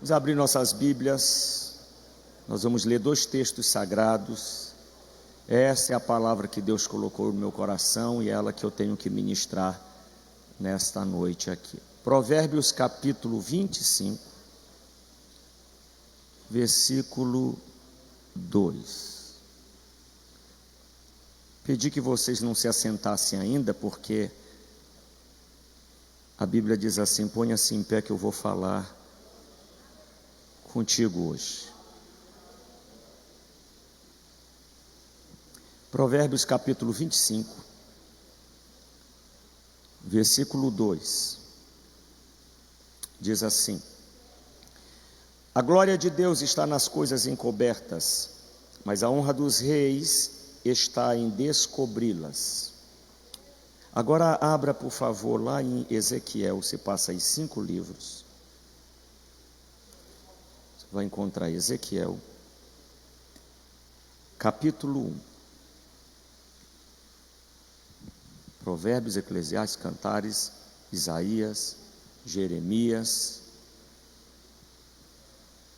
Vamos abrir nossas Bíblias, nós vamos ler dois textos sagrados. Essa é a palavra que Deus colocou no meu coração e é ela que eu tenho que ministrar nesta noite aqui. Provérbios capítulo 25, versículo 2. Pedi que vocês não se assentassem ainda, porque a Bíblia diz assim: ponha-se em pé que eu vou falar contigo hoje. Provérbios capítulo 25, versículo 2, diz assim: a glória de Deus está nas coisas encobertas, mas a honra dos reis está em descobri-las. Agora abra, por favor, lá em Ezequiel, você passa aí 5 livros, você vai encontrar Ezequiel, capítulo 1. Provérbios, Eclesiastes, Cantares, Isaías, Jeremias.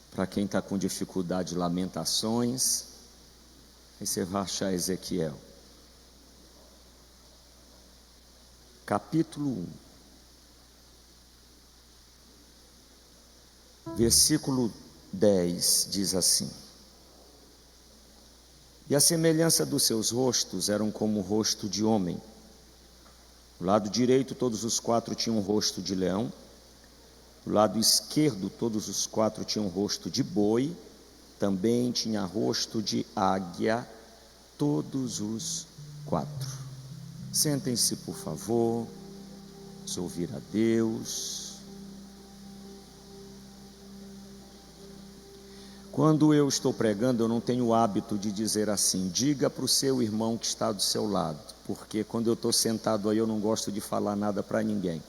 Para quem está com dificuldade, Lamentações. Aí você vai achar Ezequiel. Capítulo 1. Versículo 10 diz assim: e a semelhança dos seus rostos eram como o rosto de homem. Do lado direito, todos os 4 tinham o rosto de leão. Do lado esquerdo, todos os 4 tinham o rosto de boi. Também tinha rosto de águia, todos os 4. Sentem-se, por favor. Vamos ouvir a Deus. Quando eu estou pregando, eu não tenho o hábito de dizer assim: diga para o seu irmão que está do seu lado, porque quando eu estou sentado aí eu não gosto de falar nada para ninguém.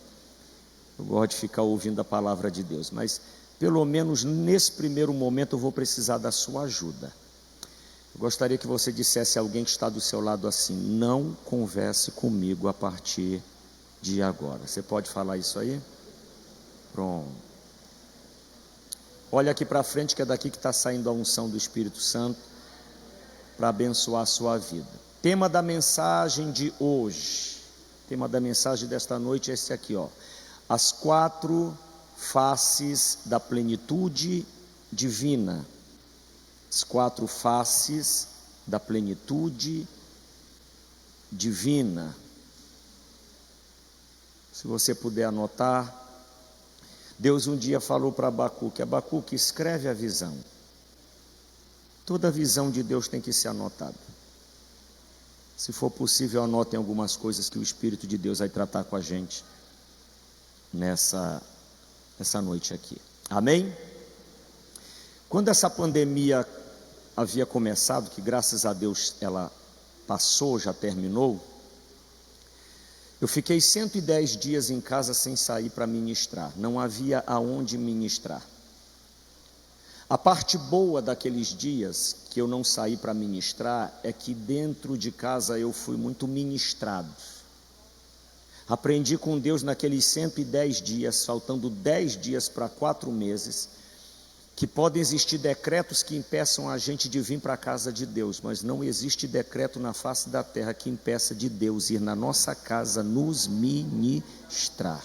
Eu gosto de ficar ouvindo a palavra de Deus, mas pelo menos nesse primeiro momento eu vou precisar da sua ajuda. Eu gostaria que você dissesse a alguém que está do seu lado assim: não converse comigo a partir de agora. Você pode falar isso aí? Pronto. Olha aqui para frente, que é daqui que está saindo a unção do Espírito Santo para abençoar a sua vida. Tema da mensagem de hoje, tema da mensagem desta noite é esse aqui, ó: as 4 faces da plenitude divina. As 4 faces da plenitude divina. Se você puder anotar. Deus um dia falou para Abacuque: Abacuque, escreve a visão. Toda visão de Deus tem que ser anotada. Se for possível, anotem algumas coisas que o Espírito de Deus vai tratar com a gente nessa noite aqui. Amém? Quando essa pandemia havia começado, que graças a Deus ela passou, já terminou, eu fiquei 110 dias em casa sem sair para ministrar. Não havia aonde ministrar. A parte boa daqueles dias que eu não saí para ministrar é que dentro de casa eu fui muito ministrado. Aprendi com Deus naqueles 110 dias, faltando 10 dias para 4 meses, que podem existir decretos que impeçam a gente de vir para a casa de Deus, mas não existe decreto na face da terra que impeça de Deus ir na nossa casa nos ministrar.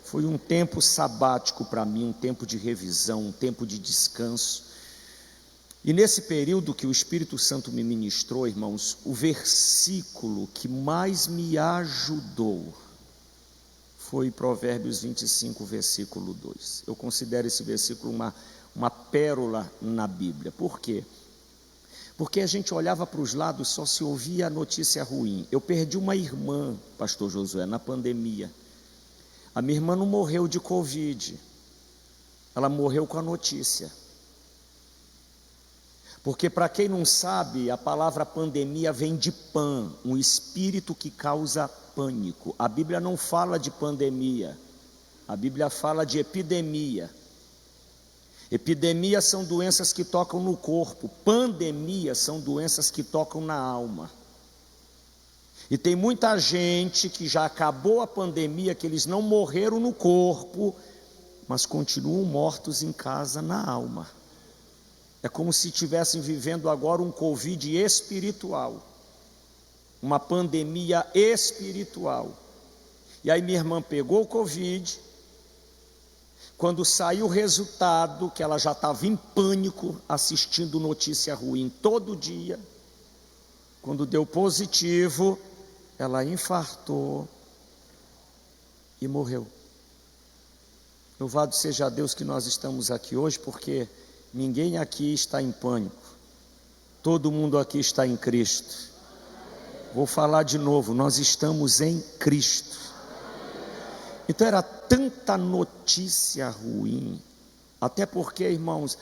Foi um tempo sabático para mim, um tempo de revisão, um tempo de descanso. E nesse período que o Espírito Santo me ministrou, irmãos, o versículo que mais me ajudou foi Provérbios 25, versículo 2. Eu considero esse versículo uma pérola na Bíblia. Por quê? Porque a gente olhava para os lados, só se ouvia a notícia ruim. Eu perdi uma irmã, pastor Josué, na pandemia. A minha irmã não morreu de Covid, ela morreu com a notícia. Porque, para quem não sabe, a palavra pandemia vem de pan, um espírito que causa pânico. A Bíblia não fala de pandemia, a Bíblia fala de epidemia. Epidemias são doenças que tocam no corpo, pandemias são doenças que tocam na alma. E tem muita gente que já acabou a pandemia, que eles não morreram no corpo, mas continuam mortos em casa na alma. É como se estivessem vivendo agora um Covid espiritual, uma pandemia espiritual. E aí minha irmã pegou o Covid, quando saiu o resultado, que ela já estava em pânico, assistindo notícia ruim todo dia, quando deu positivo, ela infartou e morreu. Louvado seja Deus que nós estamos aqui hoje, porque ninguém aqui está em pânico, todo mundo aqui está em Cristo. Vou falar de novo, nós estamos em Cristo. Então era tanta notícia ruim, até porque, irmãos,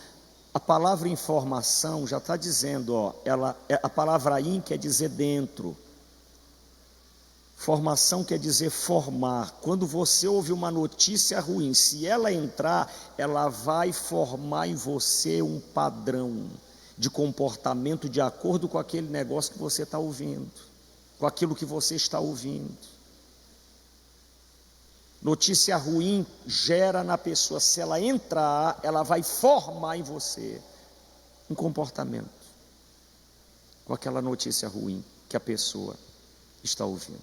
a palavra informação já está dizendo, a palavra in quer dizer dentro, formação quer dizer formar. Quando você ouve uma notícia ruim, se ela entrar, ela vai formar em você um padrão de comportamento de acordo com aquele negócio que você está ouvindo, com aquilo que você está ouvindo. Notícia ruim gera na pessoa, se ela entrar, ela vai formar em você um comportamento com aquela notícia ruim que a pessoa está ouvindo.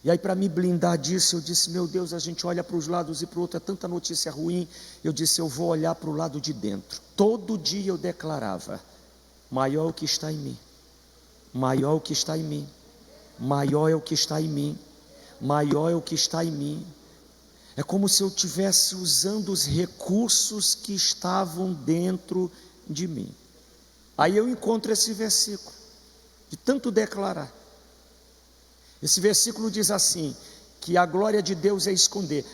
E aí, para me blindar disso, eu disse, meu Deus, a gente olha para os lados e para o outro, é tanta notícia ruim. Eu disse, eu vou olhar para o lado de dentro. Todo dia eu declarava, maior é o que está em mim, maior é o que está em mim, maior é o que está em mim, maior é o que está em mim. É como se eu estivesse usando os recursos que estavam dentro de mim. Aí eu encontro esse versículo, de tanto declarar. Esse versículo diz assim, que a glória de Deus é esconder.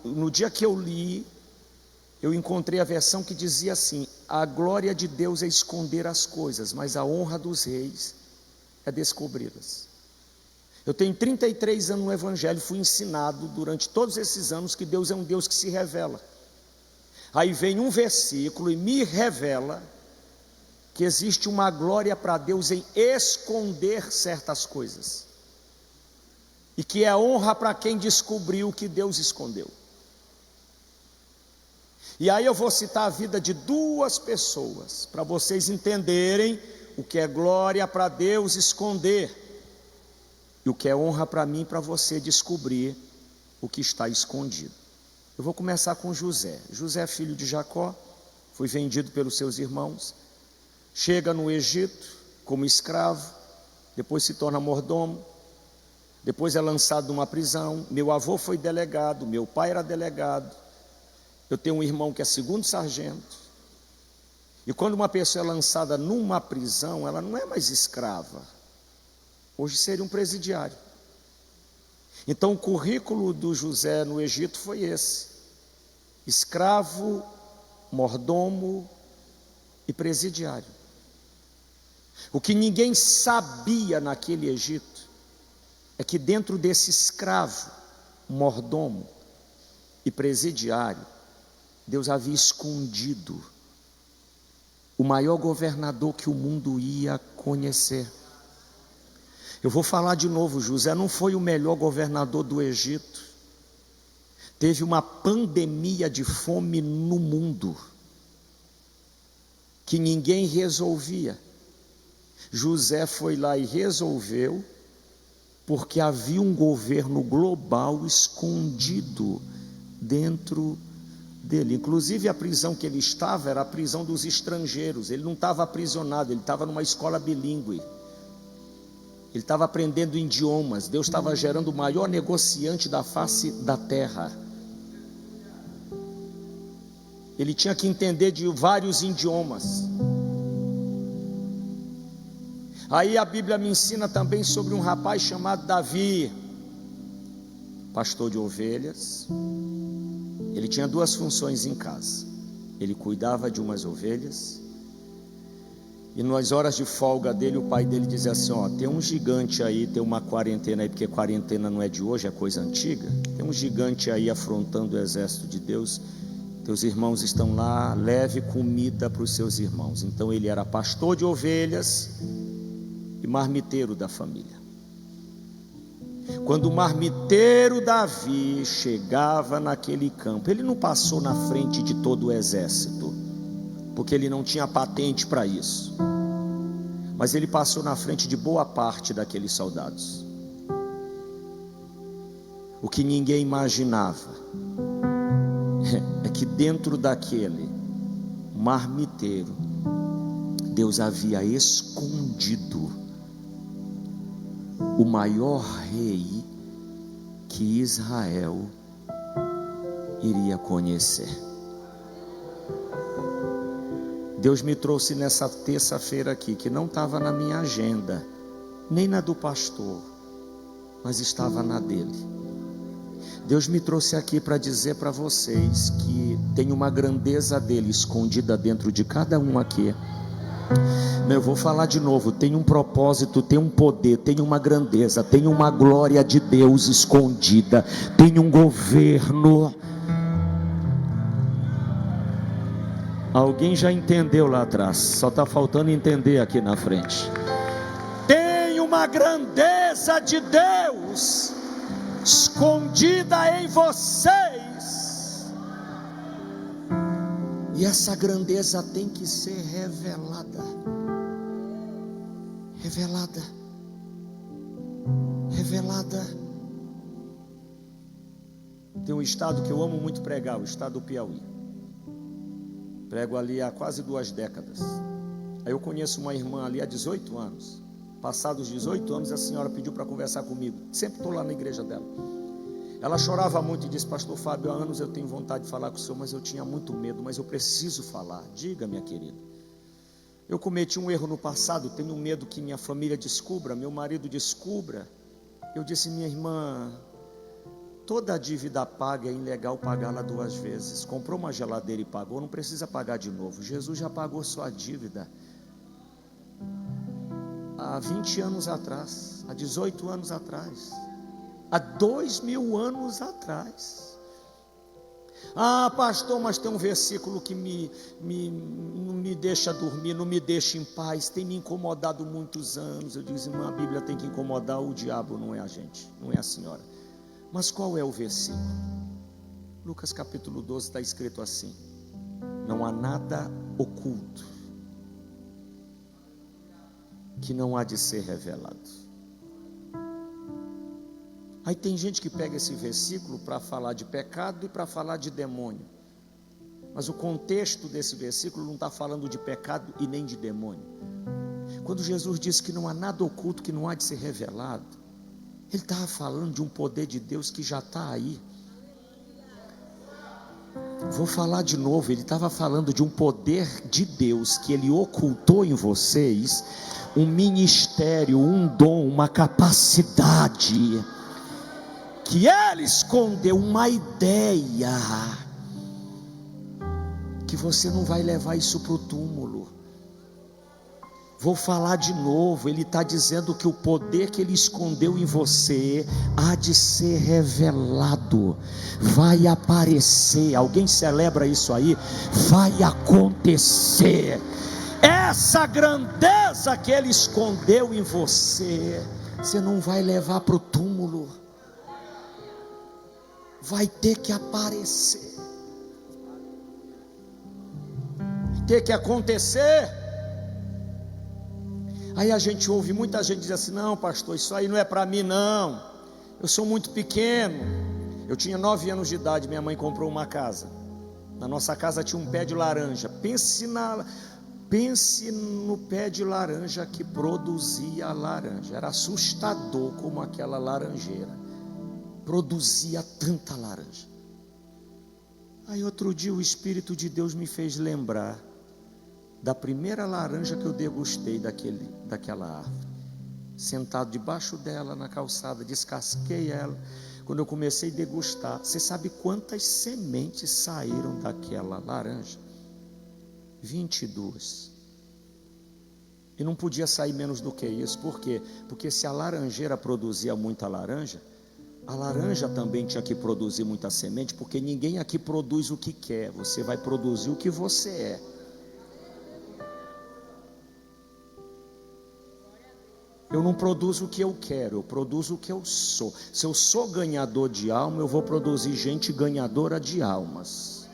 No dia que eu li, eu encontrei a versão que dizia assim, a glória de Deus é esconder as coisas, mas a honra dos reis é descobri-las. Eu tenho 33 anos no Evangelho, fui ensinado durante todos esses anos que Deus é um Deus que se revela. Aí vem um versículo e me revela que existe uma glória para Deus em esconder certas coisas. E que é honra para quem descobriu o que Deus escondeu. E aí eu vou citar a vida de duas pessoas, para vocês entenderem o que é glória para Deus esconder. E o que é honra para mim e para você descobrir o que está escondido. Eu vou começar com José. José, filho de Jacó, foi vendido pelos seus irmãos, chega no Egito como escravo, depois se torna mordomo, depois é lançado numa prisão. Meu avô foi delegado, meu pai era delegado, eu tenho um irmão que é segundo sargento. E quando uma pessoa é lançada numa prisão, ela não é mais escrava, hoje seria um presidiário. Então o currículo do José no Egito foi esse: escravo, mordomo e presidiário. O que ninguém sabia naquele Egito é que dentro desse escravo, mordomo e presidiário, Deus havia escondido o maior governador que o mundo ia conhecer. Eu vou falar de novo, José não foi o melhor governador do Egito. Teve uma pandemia de fome no mundo que ninguém resolvia. José foi lá e resolveu, porque havia um governo global escondido dentro dele. Inclusive a prisão que ele estava era a prisão dos estrangeiros. Ele não estava aprisionado, ele estava numa escola bilíngue. Ele estava aprendendo idiomas. Deus estava gerando o maior negociante da face da terra. Ele tinha que entender de vários idiomas. Aí a Bíblia me ensina também sobre um rapaz chamado Davi, pastor de ovelhas. Ele tinha duas funções em casa. Ele cuidava de umas ovelhas, e nas horas de folga dele, o pai dele dizia assim, tem um gigante aí, tem uma quarentena aí, porque quarentena não é de hoje, é coisa antiga. Tem um gigante aí afrontando o exército de Deus, teus irmãos estão lá, leve comida para os seus irmãos. Então ele era pastor de ovelhas e marmiteiro da família. Quando o marmiteiro Davi chegava naquele campo, ele não passou na frente de todo o exército, porque ele não tinha patente para isso, mas ele passou na frente de boa parte daqueles soldados. O que ninguém imaginava é que dentro daquele marmiteiro, Deus havia escondido o maior rei que Israel iria conhecer. Deus me trouxe nessa terça-feira aqui, que não estava na minha agenda, nem na do pastor, mas estava na dele. Deus me trouxe aqui para dizer para vocês que tem uma grandeza dele escondida dentro de cada um aqui. Eu vou falar de novo, tem um propósito, tem um poder, tem uma grandeza, tem uma glória de Deus escondida, tem um governo. Alguém já entendeu lá atrás, só está faltando entender aqui na frente. Tem uma grandeza de Deus escondida em vocês, e essa grandeza tem que ser revelada. Revelada. Revelada. Tem um estado que eu amo muito pregar, o estado do Piauí. Prego ali há quase 2 décadas. Aí eu conheço uma irmã ali há 18 anos. Passados 18 anos, a senhora pediu para conversar comigo. Sempre estou lá na igreja dela. Ela chorava muito e disse: pastor Fábio, há anos eu tenho vontade de falar com o senhor, mas eu tinha muito medo, mas eu preciso falar. Diga, minha querida. Eu cometi um erro no passado, tenho medo que minha família descubra, meu marido descubra. Eu disse: minha irmã, toda dívida paga é ilegal pagá-la 2 vezes. Comprou uma geladeira e pagou, não precisa pagar de novo. Jesus já pagou sua dívida há 20 anos atrás, há 18 anos atrás, há 2000 anos atrás. Ah, pastor, mas tem um versículo que não me deixa dormir, não me deixa em paz, tem me incomodado muitos anos. Eu digo: irmã, a Bíblia tem que incomodar o diabo, não é a gente, não é a senhora. Mas qual é o versículo? Lucas capítulo 12 está escrito assim: não há nada oculto que não há de ser revelado. Aí tem gente que pega esse versículo para falar de pecado e para falar de demônio, mas o contexto desse versículo não está falando de pecado e nem de demônio. Quando Jesus disse que não há nada oculto que não há de ser revelado, Ele estava falando de um poder de Deus que já está aí. Vou falar de novo, Ele estava falando de um poder de Deus que Ele ocultou em vocês, um ministério, um dom, uma capacidade, que Ele escondeu, uma ideia, que você não vai levar isso para o túmulo. Vou falar de novo, Ele está dizendo que o poder que Ele escondeu em você há de ser revelado, vai aparecer. Alguém celebra isso aí? Vai acontecer. Essa grandeza que Ele escondeu em você, você não vai levar para o túmulo, vai ter que aparecer, vai ter que acontecer. Aí a gente ouve muita gente dizer assim: não, pastor, isso aí não é para mim não, eu sou muito pequeno. Eu tinha 9 anos de idade, minha mãe comprou uma casa. Na nossa casa tinha um pé de laranja. Pense no pé de laranja que produzia laranja. Era assustador como aquela laranjeira produzia tanta laranja. Aí outro dia o Espírito de Deus me fez lembrar da primeira laranja que eu degustei daquela árvore. Sentado debaixo dela na calçada, descasquei ela. Quando eu comecei a degustar, você sabe quantas sementes saíram daquela laranja? 22. E não podia sair menos do que isso. Por quê? Porque se a laranjeira produzia muita laranja, a laranja também tinha que produzir muita semente, porque ninguém aqui produz o que quer, você vai produzir o que você é. Eu não produzo o que eu quero, eu produzo o que eu sou. Se eu sou ganhador de alma, eu vou produzir gente ganhadora de almas.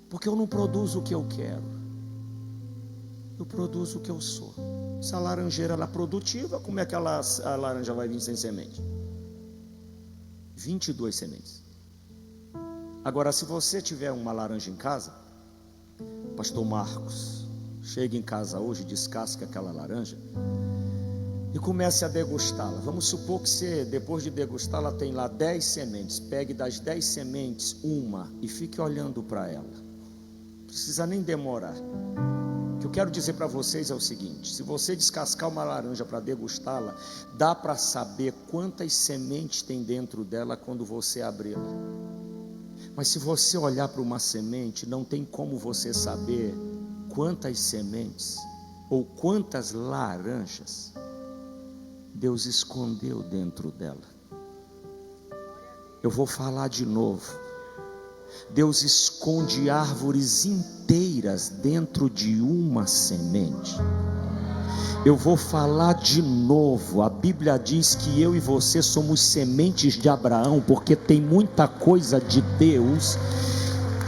Porque eu não produzo o que eu quero, eu produzo o que eu sou. Se a laranjeira ela é produtiva, como é que a laranja vai vir sem semente? 22 sementes. Agora, se você tiver uma laranja em casa, pastor Marcos, chega em casa hoje, descasca aquela laranja e comece a degustá-la. Vamos supor que você, depois de degustá-la, tem lá 10 sementes. Pegue das 10 sementes uma e fique olhando para ela. Não precisa nem demorar. O que eu quero dizer para vocês é o seguinte: se você descascar uma laranja para degustá-la, dá para saber quantas sementes tem dentro dela quando você abri-la. Mas se você olhar para uma semente, não tem como você saber quantas sementes ou quantas laranjas Deus escondeu dentro dela. Eu vou falar de novo. Deus esconde árvores inteiras dentro de uma semente. Eu vou falar de novo. A Bíblia diz que eu e você somos sementes de Abraão, porque tem muita coisa de Deus.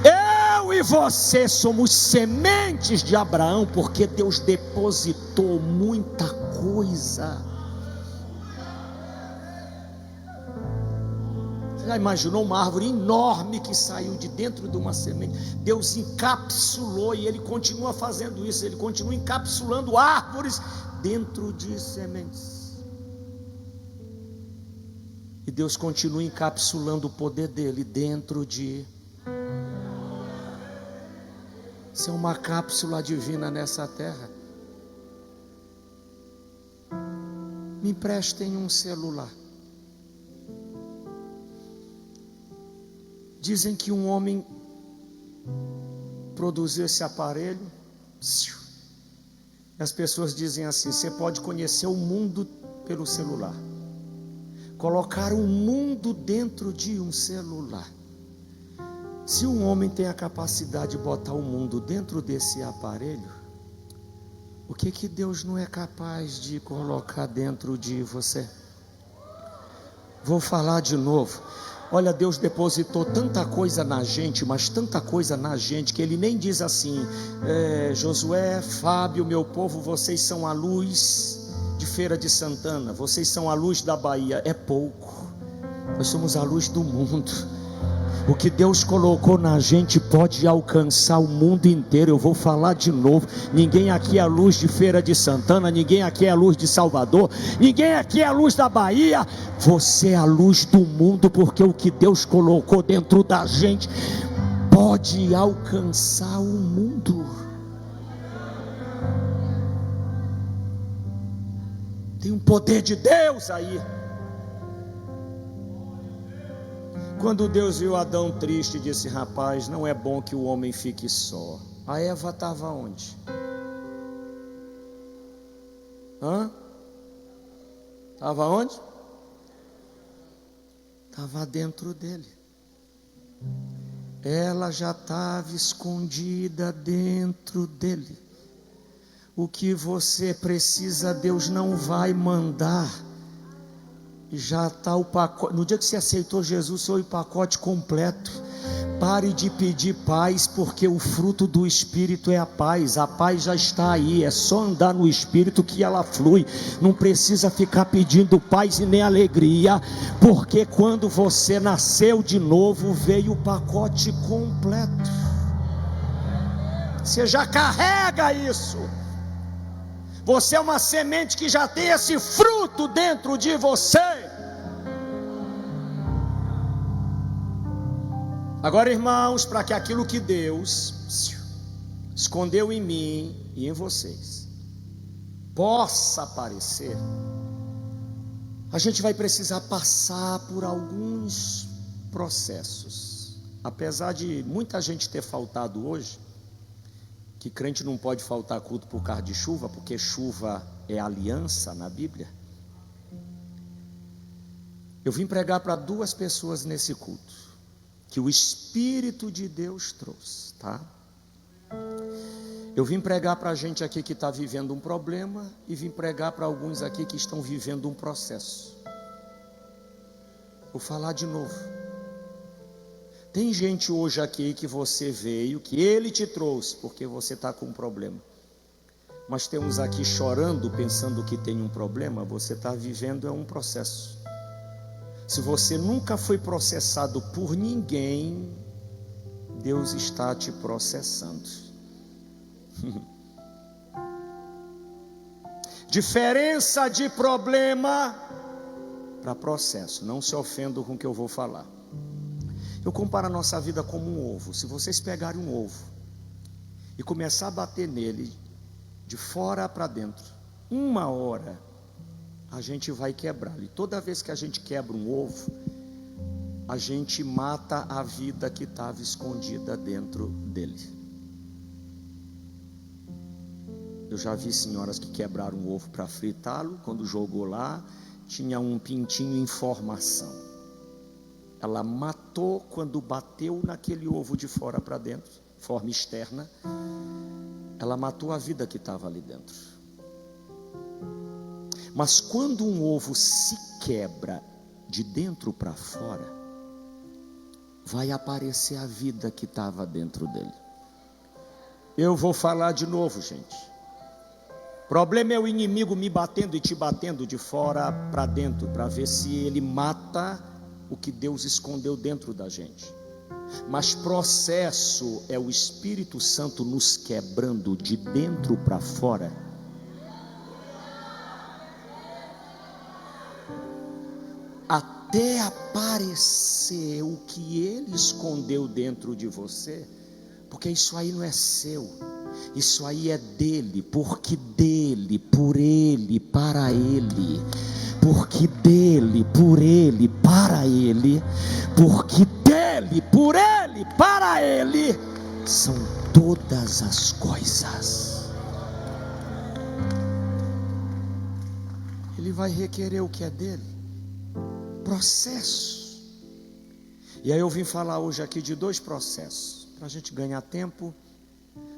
Eu e você somos sementes de Abraão, porque Deus depositou muita coisa. Já imaginou uma árvore enorme que saiu de dentro de uma semente? Deus encapsulou, e Ele continua fazendo isso. Ele continua encapsulando árvores dentro de sementes. E Deus continua encapsulando o poder dele dentro de... Isso é uma cápsula divina nessa terra. Me emprestem um celular. Dizem que um homem produziu esse aparelho. As pessoas dizem assim: você pode conhecer o mundo pelo celular. Colocar um mundo dentro de um celular. Se um homem tem a capacidade de botar o mundo dentro desse aparelho, o que Deus não é capaz de colocar dentro de você? Vou falar de novo. Olha, Deus depositou tanta coisa na gente, mas tanta coisa na gente, que Ele nem diz assim: Josué, Fábio, meu povo, vocês são a luz de Feira de Santana, vocês são a luz da Bahia. É pouco. Nós somos a luz do mundo. O que Deus colocou na gente pode alcançar o mundo inteiro. Eu vou falar de novo. Ninguém aqui é a luz de Feira de Santana, ninguém aqui é a luz de Salvador, ninguém aqui é a luz da Bahia. Você é a luz do mundo, porque o que Deus colocou dentro da gente pode alcançar o mundo. Tem um poder de Deus aí. Quando Deus viu Adão triste, disse: rapaz, não é bom que o homem fique só. A Eva estava onde? Estava onde? Estava dentro dele. Ela já estava escondida dentro dele. O que você precisa, Deus não vai mandar. Já está o pacote. No dia que você aceitou Jesus, foi o pacote completo. Pare de pedir paz, porque o fruto do Espírito é a paz. A paz já está aí, é só andar no Espírito que ela flui. Não precisa ficar pedindo paz e nem alegria, porque quando você nasceu de novo, veio o pacote completo. Você já carrega isso. Você é uma semente que já tem esse fruto dentro de você. Agora, irmãos, para que aquilo que Deus escondeu em mim e em vocês possa aparecer, a gente vai precisar passar por alguns processos. Apesar de muita gente ter faltado hoje, que crente não pode faltar culto por causa de chuva, porque chuva é aliança na Bíblia. Eu vim pregar para 2 pessoas nesse culto, que o Espírito de Deus trouxe, tá? Eu vim pregar para a gente aqui que está vivendo um problema e vim pregar para alguns aqui que estão vivendo um processo. Vou falar de novo. Tem gente hoje aqui que você veio, que ele te trouxe, porque você está com um problema. Mas temos aqui chorando, pensando que tem um problema. Você está vivendo um processo. Se você nunca foi processado por ninguém, Deus está te processando. Diferença de problema para processo. Não se ofendam com o que eu vou falar. Eu comparo a nossa vida como um ovo. Se vocês pegarem um ovo e começar a bater nele de fora para dentro, 1 hora a gente vai quebrá-lo. E toda vez que a gente quebra um ovo, a gente mata a vida que estava escondida dentro dele. Eu já vi senhoras que quebraram um ovo para fritá-lo. Quando jogou lá, tinha um pintinho em formação. Ela matou quando bateu naquele ovo de fora para dentro, forma externa. Ela matou a vida que estava ali dentro. Mas quando um ovo se quebra de dentro para fora, vai aparecer a vida que estava dentro dele. Eu vou falar de novo, gente. O problema é o inimigo me batendo e te batendo de fora para dentro, para ver se ele mata o que Deus escondeu dentro da gente. Mas processo é o Espírito Santo nos quebrando de dentro para fora. Até aparecer o que Ele escondeu dentro de você. Porque isso aí não é seu. Isso aí é dele, porque dele, por ele, para ele. Porque dele, por ele, para ele. Porque dele, por ele, para ele, são todas as coisas. Ele vai requerer o que é dele. Processo. E aí eu vim falar hoje aqui de 2 processos, para a gente ganhar tempo.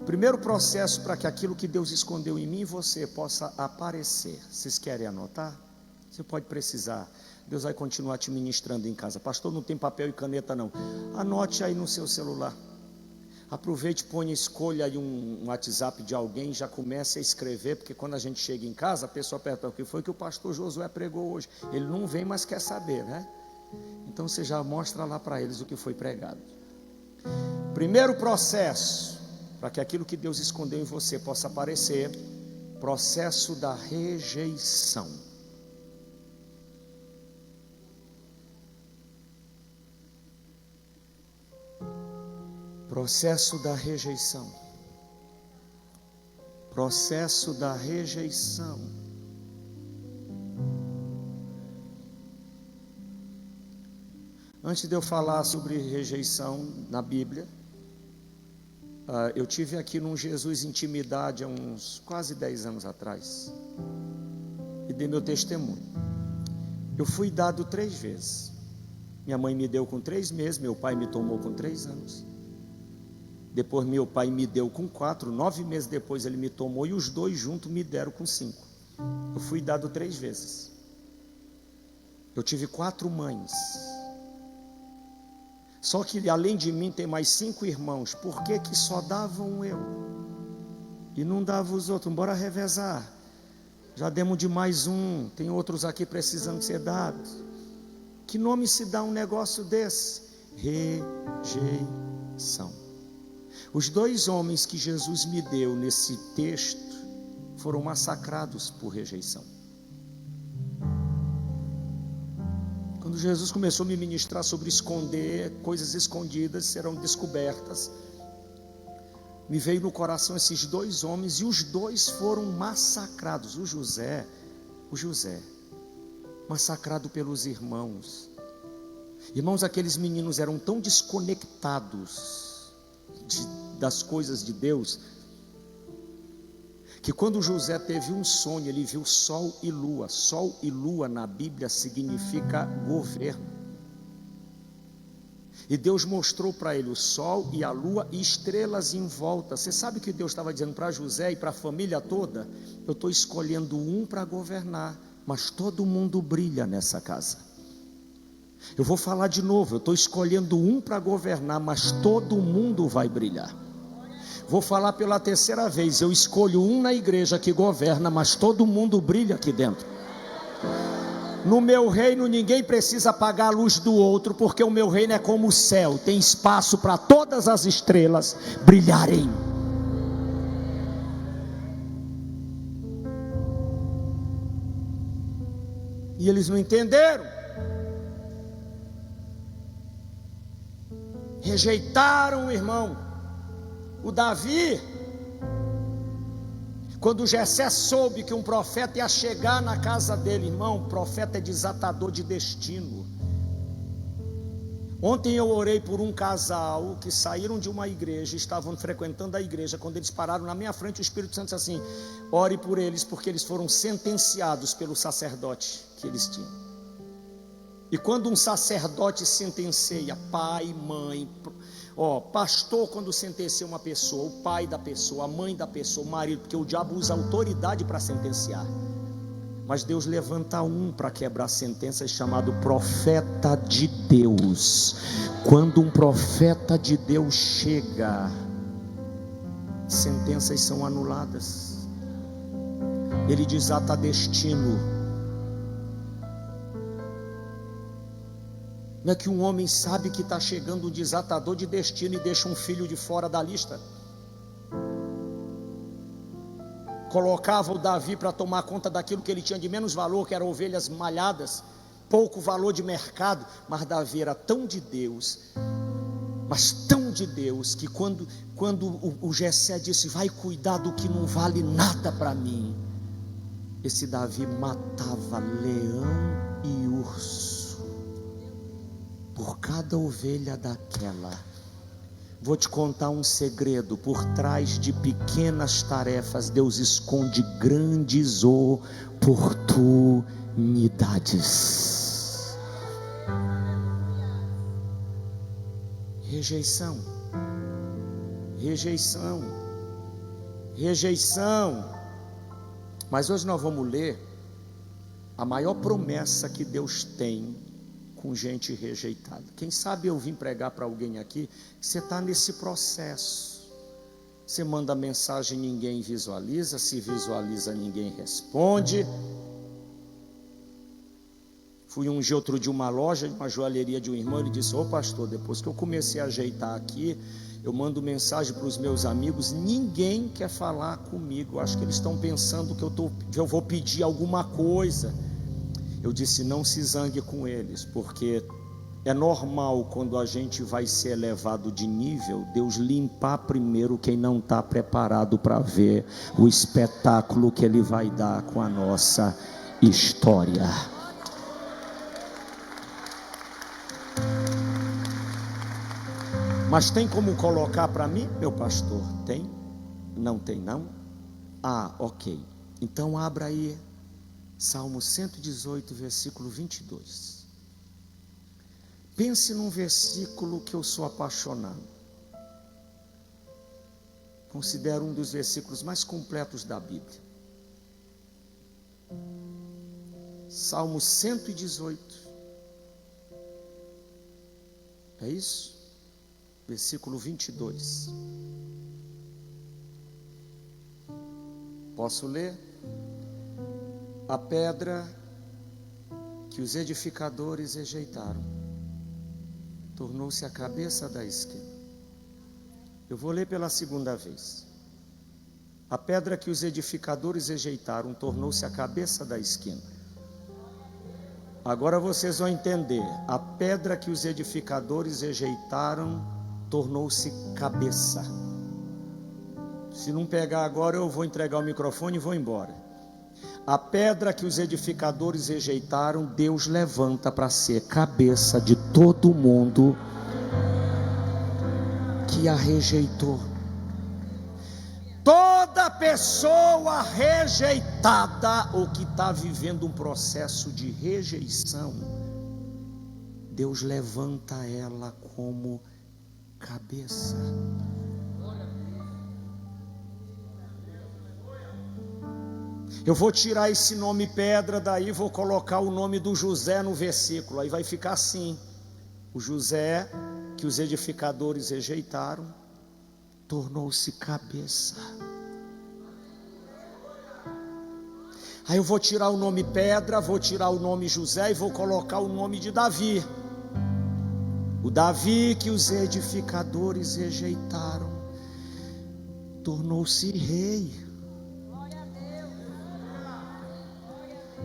Primeiro processo, para que aquilo que Deus escondeu em mim e você possa aparecer. Vocês querem anotar? Você pode precisar. Deus vai continuar te ministrando em casa. Pastor, não tem papel e caneta não. Anote aí no seu celular. Aproveite, ponha, escolha aí um WhatsApp de alguém, já comece a escrever, porque quando a gente chega em casa, a pessoa pergunta: o que foi que o pastor Josué pregou hoje? Ele não vem, mas quer saber, né? Então você já mostra lá para eles o que foi pregado. Primeiro processo, para que aquilo que Deus escondeu em você possa aparecer: processo da rejeição. Processo da rejeição. Processo da rejeição. Antes de eu falar sobre rejeição na Bíblia, eu tive aqui num Jesus Intimidade há uns quase 10 anos atrás e dei meu testemunho. Eu fui dado 3 vezes. Minha mãe me deu com 3 meses, meu pai me tomou com 3 anos. Depois meu pai me deu com 4, 9 meses depois ele me tomou e os 2 juntos me deram com 5. Eu fui dado 3 vezes. Eu tive 4 mães. Só que além de mim tem mais 5 irmãos. Por que que só davam eu? E não davam os outros? Bora revezar. Já demos de mais um. Tem outros aqui precisando ser dados. Que nome se dá um negócio desse? Rejeição. Os 2 homens que Jesus me deu nesse texto foram massacrados por rejeição. Quando Jesus começou a me ministrar sobre esconder, coisas escondidas serão descobertas, me veio no coração esses 2 homens e os 2 foram massacrados. O José, massacrado pelos irmãos. Irmãos, aqueles meninos eram tão desconectados das coisas de Deus, que quando José teve um sonho, ele viu sol e lua. Sol e lua na Bíblia significa governo. E Deus mostrou para ele o sol e a lua e estrelas em volta. Você sabe o que Deus estava dizendo para José e para a família toda? Eu estou escolhendo um para governar, mas todo mundo brilha nessa casa. Eu vou falar de novo, eu estou escolhendo um para governar, mas todo mundo vai brilhar. Vou falar pela terceira vez, eu escolho um na igreja que governa, mas todo mundo brilha aqui dentro. No meu reino ninguém precisa apagar a luz do outro, porque o meu reino é como o céu, tem espaço para todas as estrelas brilharem. E eles não entenderam, rejeitaram o irmão. O Davi, quando Jessé soube que um profeta ia chegar na casa dele, irmão, profeta é desatador de destino. Ontem eu orei por um casal que saíram de uma igreja, estavam frequentando a igreja. Quando eles pararam na minha frente, o Espírito Santo disse assim: ore por eles, porque eles foram sentenciados pelo sacerdote que eles tinham. E quando um sacerdote sentencia pai, mãe, pastor, quando sentencia uma pessoa, o pai da pessoa, a mãe da pessoa, o marido, porque o diabo usa autoridade para sentenciar, mas Deus levanta um para quebrar sentenças, chamado profeta de Deus. Quando um profeta de Deus chega, sentenças são anuladas, ele desata destino. Não é que um homem sabe que está chegando um desatador de destino e deixa um filho de fora da lista? Colocava o Davi para tomar conta daquilo que ele tinha de menos valor, que eram ovelhas malhadas, pouco valor de mercado. Mas Davi era tão de Deus, mas tão de Deus, que quando o Jessé disse: vai cuidar do que não vale nada para mim, esse Davi matava leão e urso por cada ovelha daquela. Vou te contar um segredo: por trás de pequenas tarefas, Deus esconde grandes oportunidades. Rejeição, rejeição, rejeição. Mas hoje nós vamos ler a maior promessa que Deus tem com gente rejeitada. Quem sabe eu vim pregar para alguém aqui, você está nesse processo. Você manda mensagem, ninguém visualiza, se visualiza, ninguém responde. Fui ungir outro dia uma loja, uma joalheria de um irmão, ele disse: ô pastor, depois que eu comecei a ajeitar aqui, eu mando mensagem para os meus amigos, ninguém quer falar comigo, acho que eles estão pensando que eu vou pedir alguma coisa. Eu disse: não se zangue com eles, porque é normal, quando a gente vai ser elevado de nível, Deus limpar primeiro quem não está preparado para ver o espetáculo que Ele vai dar com a nossa história. Mas tem como colocar para mim, meu pastor? Tem? Não tem não? Ah, ok. Então abra aí Salmo 118, versículo 22. Pense num versículo que eu sou apaixonado. Considero um dos versículos mais completos da Bíblia. Salmo 118. É isso? Versículo 22. Posso ler? A pedra que os edificadores rejeitaram tornou-se a cabeça da esquina. Eu vou ler pela segunda vez. A pedra que os edificadores rejeitaram tornou-se a cabeça da esquina. Agora vocês vão entender. A pedra que os edificadores rejeitaram tornou-se cabeça. Se não pegar agora, eu vou entregar o microfone e vou embora. A pedra que os edificadores rejeitaram, Deus levanta para ser cabeça de todo mundo que a rejeitou. Toda pessoa rejeitada ou que está vivendo um processo de rejeição Deus levanta ela como cabeça. Eu vou tirar esse nome pedra, daí vou colocar o nome do José no versículo, aí vai ficar assim: o José que os edificadores rejeitaram, tornou-se cabeça. Aí eu vou tirar o nome pedra, vou tirar o nome José e vou colocar o nome de Davi. O Davi que os edificadores rejeitaram, tornou-se rei.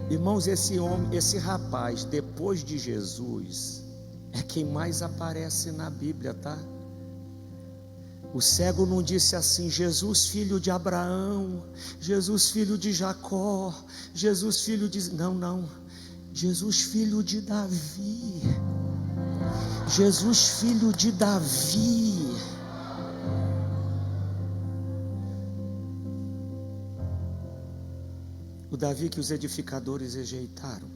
Irmãos, esse homem, esse rapaz, depois de Jesus, é quem mais aparece na Bíblia, tá? O cego não disse assim: Jesus filho de Abraão, Jesus filho de Jacó, Jesus filho de... Não, Jesus filho de Davi, Jesus filho de Davi. O Davi que os edificadores rejeitaram,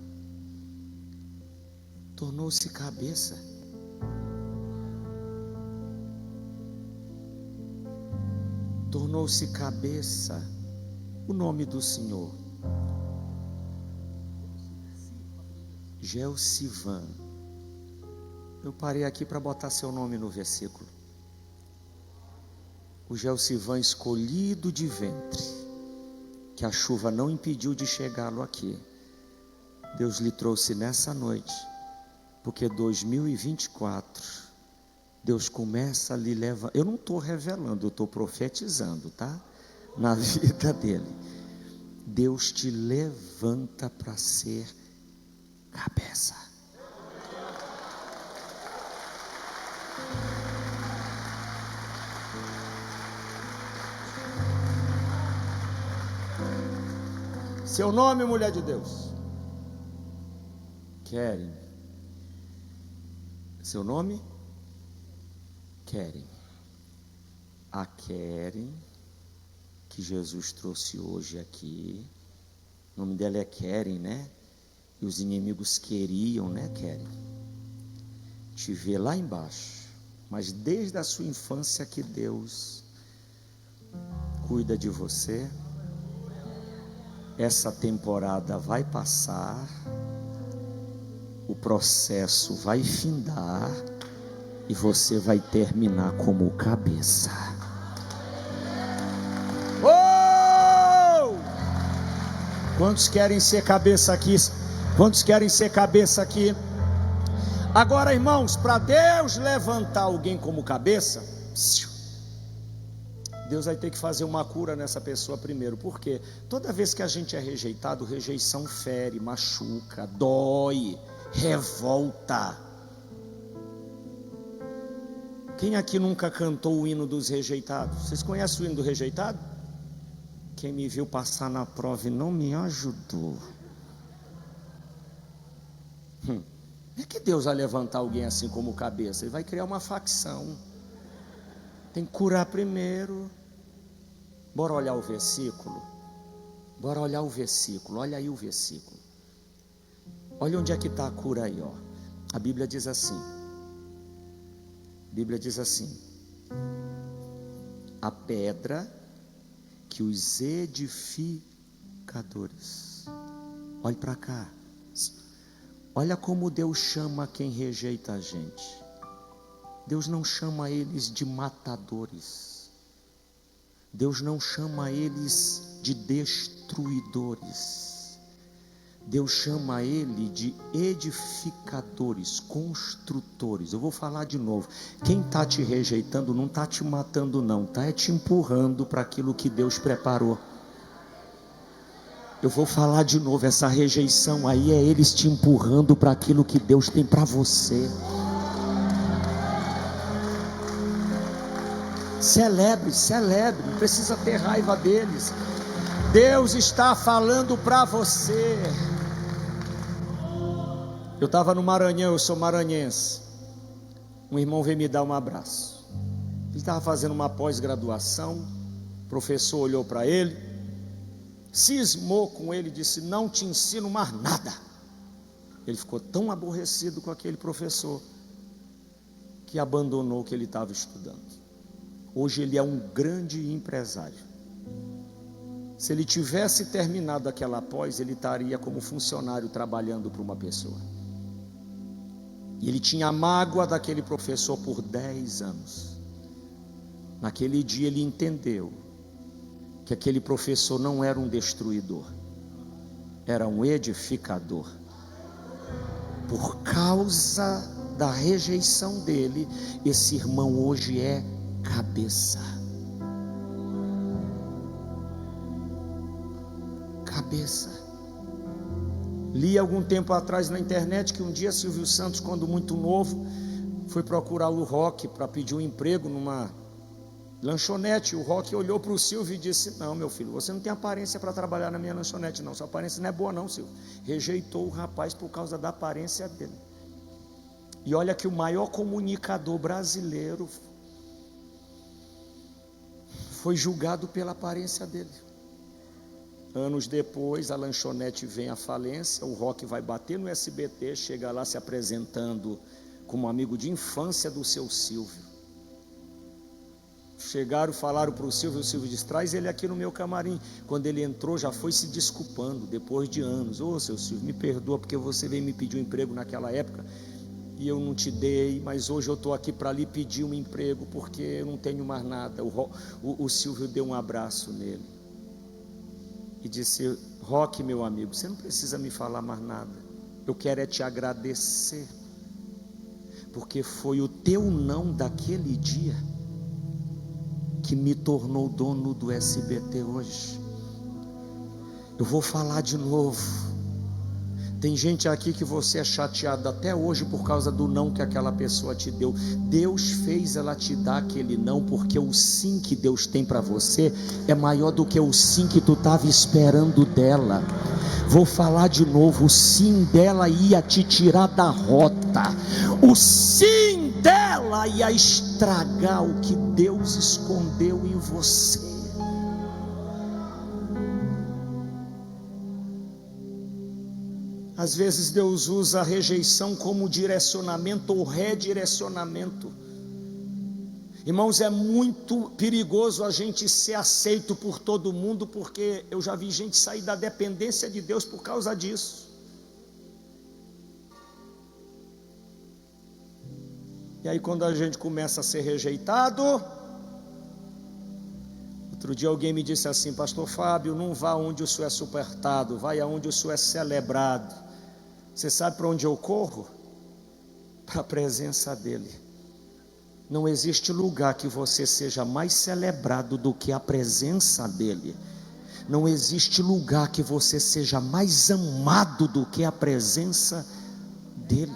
tornou-se cabeça. Tornou-se cabeça. O nome do Senhor, Jeosivan. Eu parei aqui para botar seu nome no versículo. O Jeosivan, escolhido de ventre, que a chuva não impediu de chegá-lo aqui. Deus lhe trouxe nessa noite, porque 2024, Deus começa a lhe levar. Eu não estou revelando, eu estou profetizando, tá? Na vida dele. Deus te levanta para ser cabeça. Seu nome, mulher de Deus? Keren. Seu nome? Keren. A Keren que Jesus trouxe hoje aqui, o nome dela é Keren, né? E os inimigos queriam, né, Keren, te ver lá embaixo, mas desde a sua infância que Deus cuida de você. Essa temporada vai passar, o processo vai findar e você vai terminar como cabeça. Oh! Quantos querem ser cabeça aqui? Quantos querem ser cabeça aqui? Agora, irmãos, para Deus levantar alguém como cabeça, Deus vai ter que fazer uma cura nessa pessoa primeiro. Porque toda vez que a gente é rejeitado, rejeição fere, machuca, dói, revolta. Quem aqui nunca cantou o hino dos rejeitados? Vocês conhecem o hino do rejeitado? Quem me viu passar na prova e não me ajudou. É que Deus vai levantar alguém assim como cabeça. Ele vai criar uma facção. Tem que curar primeiro. Bora olhar o versículo. Bora olhar o versículo. Olha aí o versículo. Olha onde é que está a cura aí, ó. A Bíblia diz assim. A Bíblia diz assim: a pedra que os edificadores. Olhe para cá. Olha como Deus chama quem rejeita a gente. Deus não chama eles de matadores. Deus não chama eles de destruidores. Deus chama ele de edificadores, construtores. Eu vou falar de novo. Quem está te rejeitando não está te matando não, está te empurrando para aquilo que Deus preparou. Eu vou falar de novo. Essa rejeição aí é eles te empurrando para aquilo que Deus tem para você. Celebre, não precisa ter raiva deles. Deus está falando para você. Eu estava no Maranhão, eu sou maranhense. Um irmão veio me dar um abraço. Ele estava fazendo uma pós-graduação. O professor olhou para ele, cismou com ele e disse: não te ensino mais nada. Ele ficou tão aborrecido com aquele professor que abandonou o que ele estava estudando. Hoje ele é um grande empresário. Se ele tivesse terminado aquela pós, ele estaria como funcionário trabalhando para uma pessoa. E ele tinha a mágoa daquele professor por 10 anos. Naquele dia ele entendeu que aquele professor não era um destruidor, era um edificador. Por causa da rejeição dele, esse irmão hoje é cabeça. Cabeça. Li algum tempo atrás na internet que um dia Silvio Santos, quando muito novo, foi procurar o Rock para pedir um emprego numa lanchonete. O Rock olhou para o Silvio e disse: não, meu filho, você não tem aparência para trabalhar na minha lanchonete não, sua aparência não é boa não, Silvio. Rejeitou o rapaz por causa da aparência dele. E olha que o maior comunicador brasileiro foi julgado pela aparência dele. Anos depois, a lanchonete vem à falência, o Rock vai bater no SBT, chega lá se apresentando como amigo de infância do seu Silvio. Chegaram, falaram para o Silvio disse: traz ele aqui no meu camarim. Quando ele entrou, já foi se desculpando, depois de anos: ô seu Silvio, me perdoa porque você veio me pedir um emprego naquela época e eu não te dei, mas hoje eu estou aqui para lhe pedir um emprego porque eu não tenho mais nada. O Silvio deu um abraço nele e disse: Rock, meu amigo, você não precisa me falar mais nada, eu quero é te agradecer, porque foi o teu não daquele dia que me tornou dono do SBT hoje. Eu vou falar de novo. Tem gente aqui que você é chateado até hoje por causa do não que aquela pessoa te deu. Deus fez ela te dar aquele não, porque o sim que Deus tem para você é maior do que o sim que tu estava esperando dela. Vou falar de novo: o sim dela ia te tirar da rota, o sim dela ia estragar o que Deus escondeu em você. Às vezes Deus usa a rejeição como direcionamento ou redirecionamento. Irmãos, é muito perigoso a gente ser aceito por todo mundo, porque eu já vi gente sair da dependência de Deus por causa disso. E aí quando a gente começa a ser rejeitado, outro dia alguém me disse assim: pastor Fábio, não vá onde o senhor é suportado, vai aonde o senhor é celebrado. Você sabe para onde eu corro? Para a presença dele. Não existe lugar que você seja mais celebrado do que a presença dele. Não existe lugar que você seja mais amado do que a presença dele.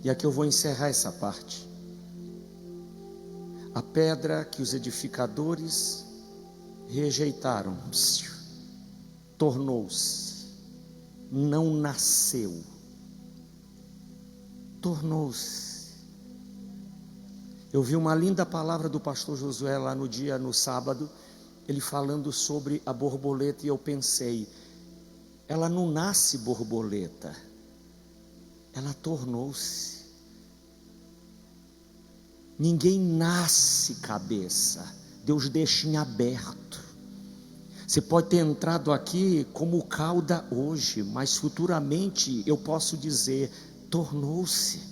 E aqui eu vou encerrar essa parte. A pedra que os edificadores rejeitaram tornou-se, não nasceu, tornou-se. Eu vi uma linda palavra do pastor Josué lá no sábado, ele falando sobre a borboleta, e eu pensei: ela não nasce borboleta, ela tornou-se. Ninguém nasce cabeça, Deus deixa em aberto. Você pode ter entrado aqui como cauda hoje, mas futuramente eu posso dizer: tornou-se.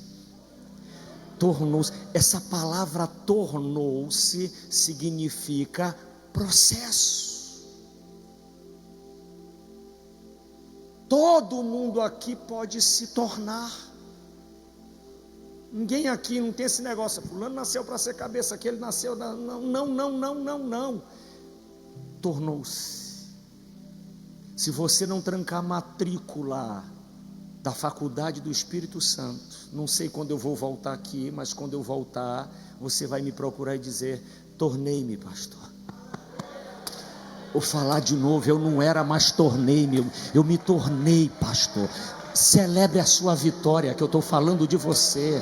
Tornou-se. Essa palavra tornou-se significa processo. Todo mundo aqui pode se tornar. Ninguém aqui não tem esse negócio: fulano nasceu para ser cabeça, aquele nasceu. Não. Tornou-se. Se você não trancar a matrícula da faculdade do Espírito Santo, não sei quando eu vou voltar aqui, mas quando eu voltar, você vai me procurar e dizer: tornei-me, pastor. Vou falar de novo: eu não era mais tornei-me, eu me tornei, pastor. Celebre a sua vitória, que eu estou falando de você.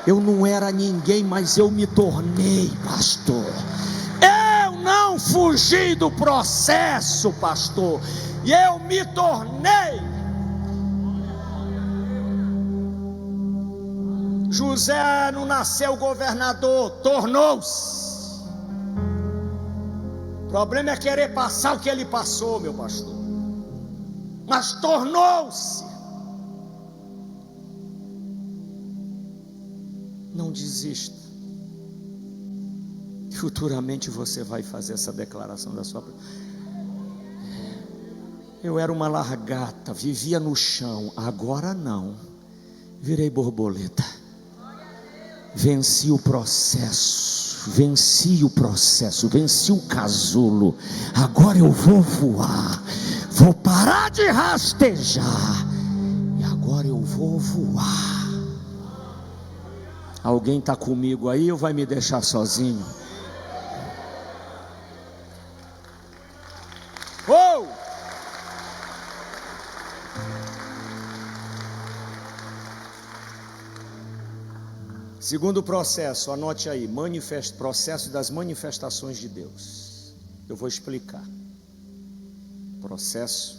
Eu não era ninguém, mas eu me tornei, pastor. Eu não fugi do processo, pastor. e eu me tornei. José não nasceu governador, tornou-se. O problema é querer passar o que ele passou, meu pastor. Mas tornou-se. Não desista. Futuramente você vai fazer essa declaração da sua. Eu era uma largata, vivia no chão, agora não. Virei borboleta. Venci o processo, venci o casulo. Agora eu vou voar, vou parar de rastejar e agora eu vou voar. Alguém está comigo aí ou vai me deixar sozinho? Oh! Segundo processo, anote aí, processo das manifestações de Deus. Eu vou explicar. Processo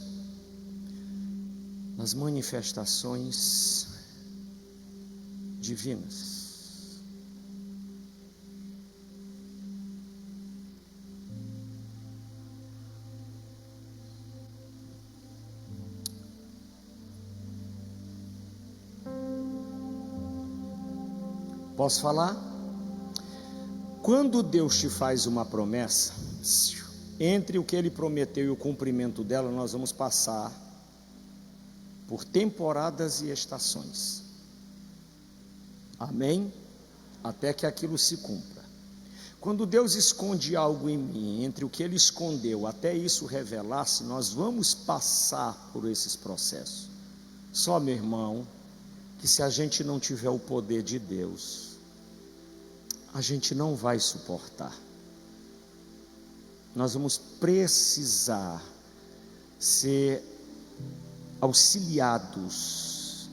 das manifestações divinas. Posso falar? Quando Deus te faz uma promessa, entre o que Ele prometeu e o cumprimento dela, nós vamos passar por temporadas e estações. Amém? Até que aquilo se cumpra. Quando Deus esconde algo em mim, entre o que Ele escondeu até isso revelar-se, nós vamos passar por esses processos. Só, meu irmão, que se a gente não tiver o poder de Deus, a gente não vai suportar. Nós vamos precisar ser auxiliados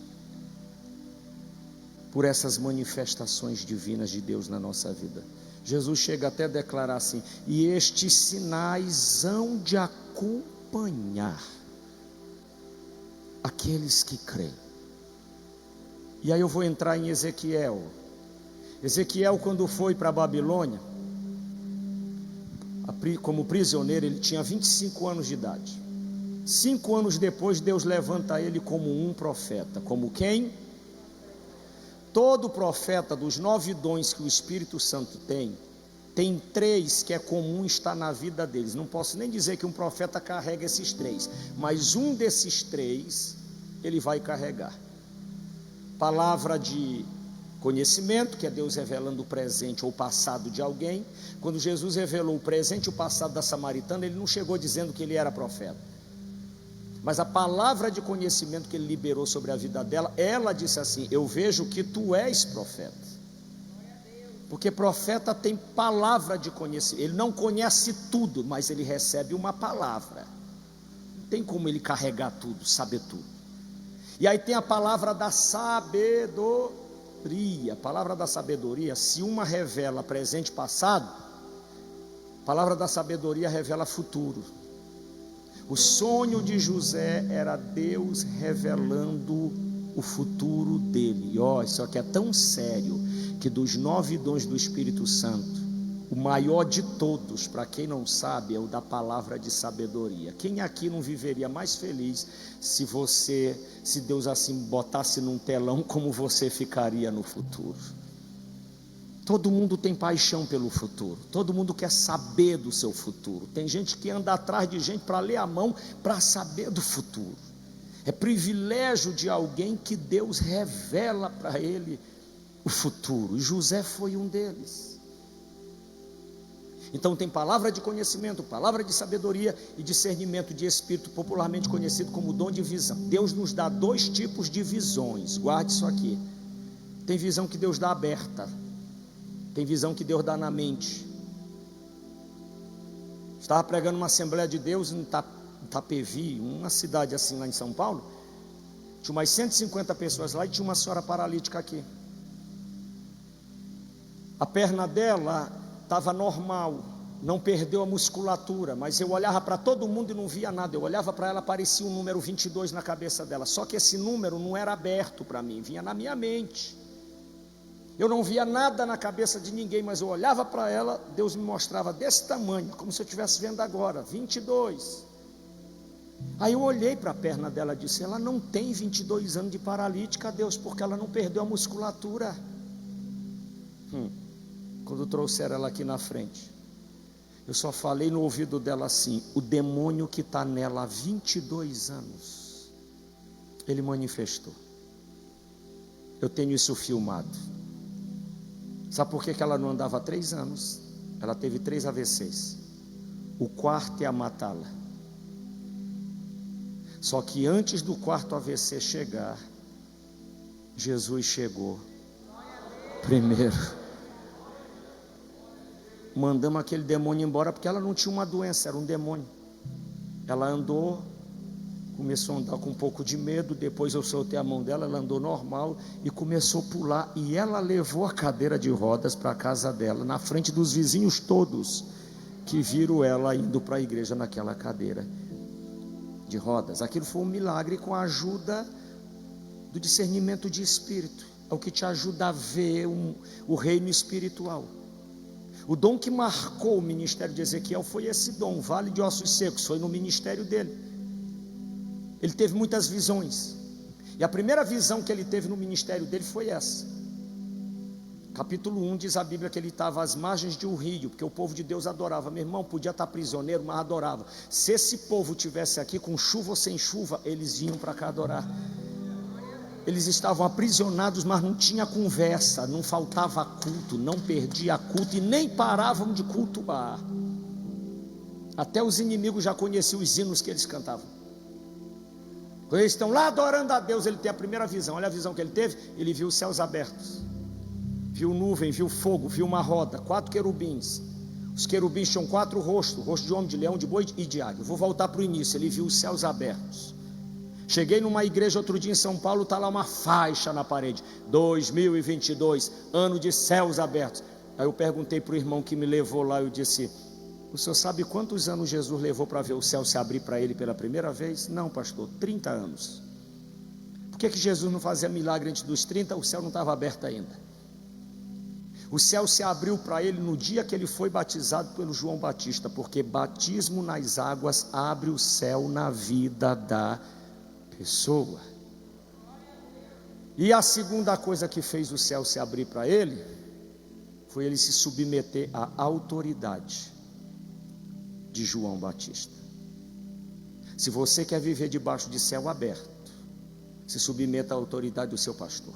por essas manifestações divinas de Deus na nossa vida. Jesus chega até a declarar assim: e estes sinais hão de acompanhar aqueles que creem. E aí eu vou entrar em Ezequiel. Ezequiel, quando foi para a Babilônia, como prisioneiro, ele tinha 25 anos de idade. 5 anos depois, Deus levanta ele como um profeta. Como quem? Todo profeta, dos 9 dons que o Espírito Santo tem 3 que é comum estar na vida deles. Não posso nem dizer que um profeta carrega esses 3, mas um desses 3 ele vai carregar. Palavra de conhecimento, que é Deus revelando o presente ou o passado de alguém. Quando Jesus revelou o presente e o passado da samaritana, ele não chegou dizendo que ele era profeta, mas a palavra de conhecimento que ele liberou sobre a vida dela, ela disse assim: eu vejo que tu és profeta. Porque profeta tem palavra de conhecimento. Ele não conhece tudo, mas ele recebe uma palavra. Não tem como ele carregar tudo, saber tudo. E aí tem a palavra da sabedoria. A palavra da sabedoria, se uma revela presente e passado, a palavra da sabedoria revela futuro. O sonho de José era Deus revelando o futuro dele. E ó, isso aqui é tão sério, que dos 9 dons do Espírito Santo, o maior de todos, para quem não sabe, é o da palavra de sabedoria. Quem aqui não viveria mais feliz se Deus assim botasse num telão como você ficaria no futuro? Todo mundo tem paixão pelo futuro, todo mundo quer saber do seu futuro. Tem gente que anda atrás de gente para ler a mão, para saber do futuro. É privilégio de alguém que Deus revela para ele o futuro, e José foi um deles. Então tem palavra de conhecimento, palavra de sabedoria e discernimento de espírito, popularmente conhecido como dom de visão. Deus nos dá 2 tipos de visões, guarde isso aqui. Tem visão que Deus dá aberta, tem visão que Deus dá na mente. Estava pregando uma Assembleia de Deus em Itapevi, uma cidade assim lá em São Paulo. Tinha umas 150 pessoas lá e tinha uma senhora paralítica aqui. A perna dela estava normal, não perdeu a musculatura, mas eu olhava para todo mundo e não via nada. Eu olhava para ela, aparecia um número 22 na cabeça dela, só que esse número não era aberto para mim, vinha na minha mente. Eu não via nada na cabeça de ninguém, mas eu olhava para ela, Deus me mostrava desse tamanho, como se eu estivesse vendo agora, 22. Aí eu olhei para a perna dela e disse: ela não tem 22 anos de paralítica, Deus, porque ela não perdeu a musculatura. Quando trouxeram ela aqui na frente, eu só falei no ouvido dela assim: o demônio que está nela há 22 anos, ele manifestou. Eu tenho isso filmado. Sabe por que ela não andava há 3 anos? Ela teve 3 AVCs. O quarto ia matá-la. Só que antes do quarto AVC chegar, Jesus chegou primeiro. Mandamos aquele demônio embora, porque ela não tinha uma doença, era um demônio. Ela andou, começou a andar com um pouco de medo. Depois eu soltei a mão dela, ela andou normal e começou a pular. E ela levou a cadeira de rodas para a casa dela, na frente dos vizinhos todos, que viram ela indo para a igreja naquela cadeira de rodas. Aquilo foi um milagre com a ajuda do discernimento de espírito. É o que te ajuda a ver o reino espiritual. O dom que marcou o ministério de Ezequiel foi esse dom, vale de ossos secos, foi no ministério dele. Ele teve muitas visões, e a primeira visão que ele teve no ministério dele foi essa. Capítulo 1 diz a Bíblia que ele estava às margens de um rio, porque o povo de Deus adorava. Meu irmão, podia estar prisioneiro, mas adorava. Se esse povo tivesse aqui com chuva ou sem chuva, eles vinham para cá adorar. Eles estavam aprisionados, mas não tinha conversa, não faltava culto, não perdia culto e nem paravam de cultuar. Até os inimigos já conheciam os hinos que eles cantavam. Quando eles estão lá adorando a Deus, ele tem a primeira visão. Olha a visão que ele teve: ele viu os céus abertos, viu nuvem, viu fogo, viu uma roda, 4 querubins. Os querubins tinham 4 rostos: rosto de homem, de leão, de boi e de águia. Vou voltar para o início. Ele viu os céus abertos. Cheguei numa igreja outro dia em São Paulo, está lá uma faixa na parede: 2022, ano de céus abertos. Aí eu perguntei para o irmão que me levou lá, eu disse: o senhor sabe quantos anos Jesus levou para ver o céu se abrir para ele pela primeira vez? Não, pastor, 30 anos. Por que Jesus não fazia milagre antes dos 30? O céu não estava aberto ainda. O céu se abriu para ele no dia que ele foi batizado pelo João Batista, porque batismo nas águas abre o céu na vida da pessoa. E a segunda coisa que fez o céu se abrir para ele foi ele se submeter à autoridade de João Batista. Se você quer viver debaixo de céu aberto, se submeta à autoridade do seu pastor.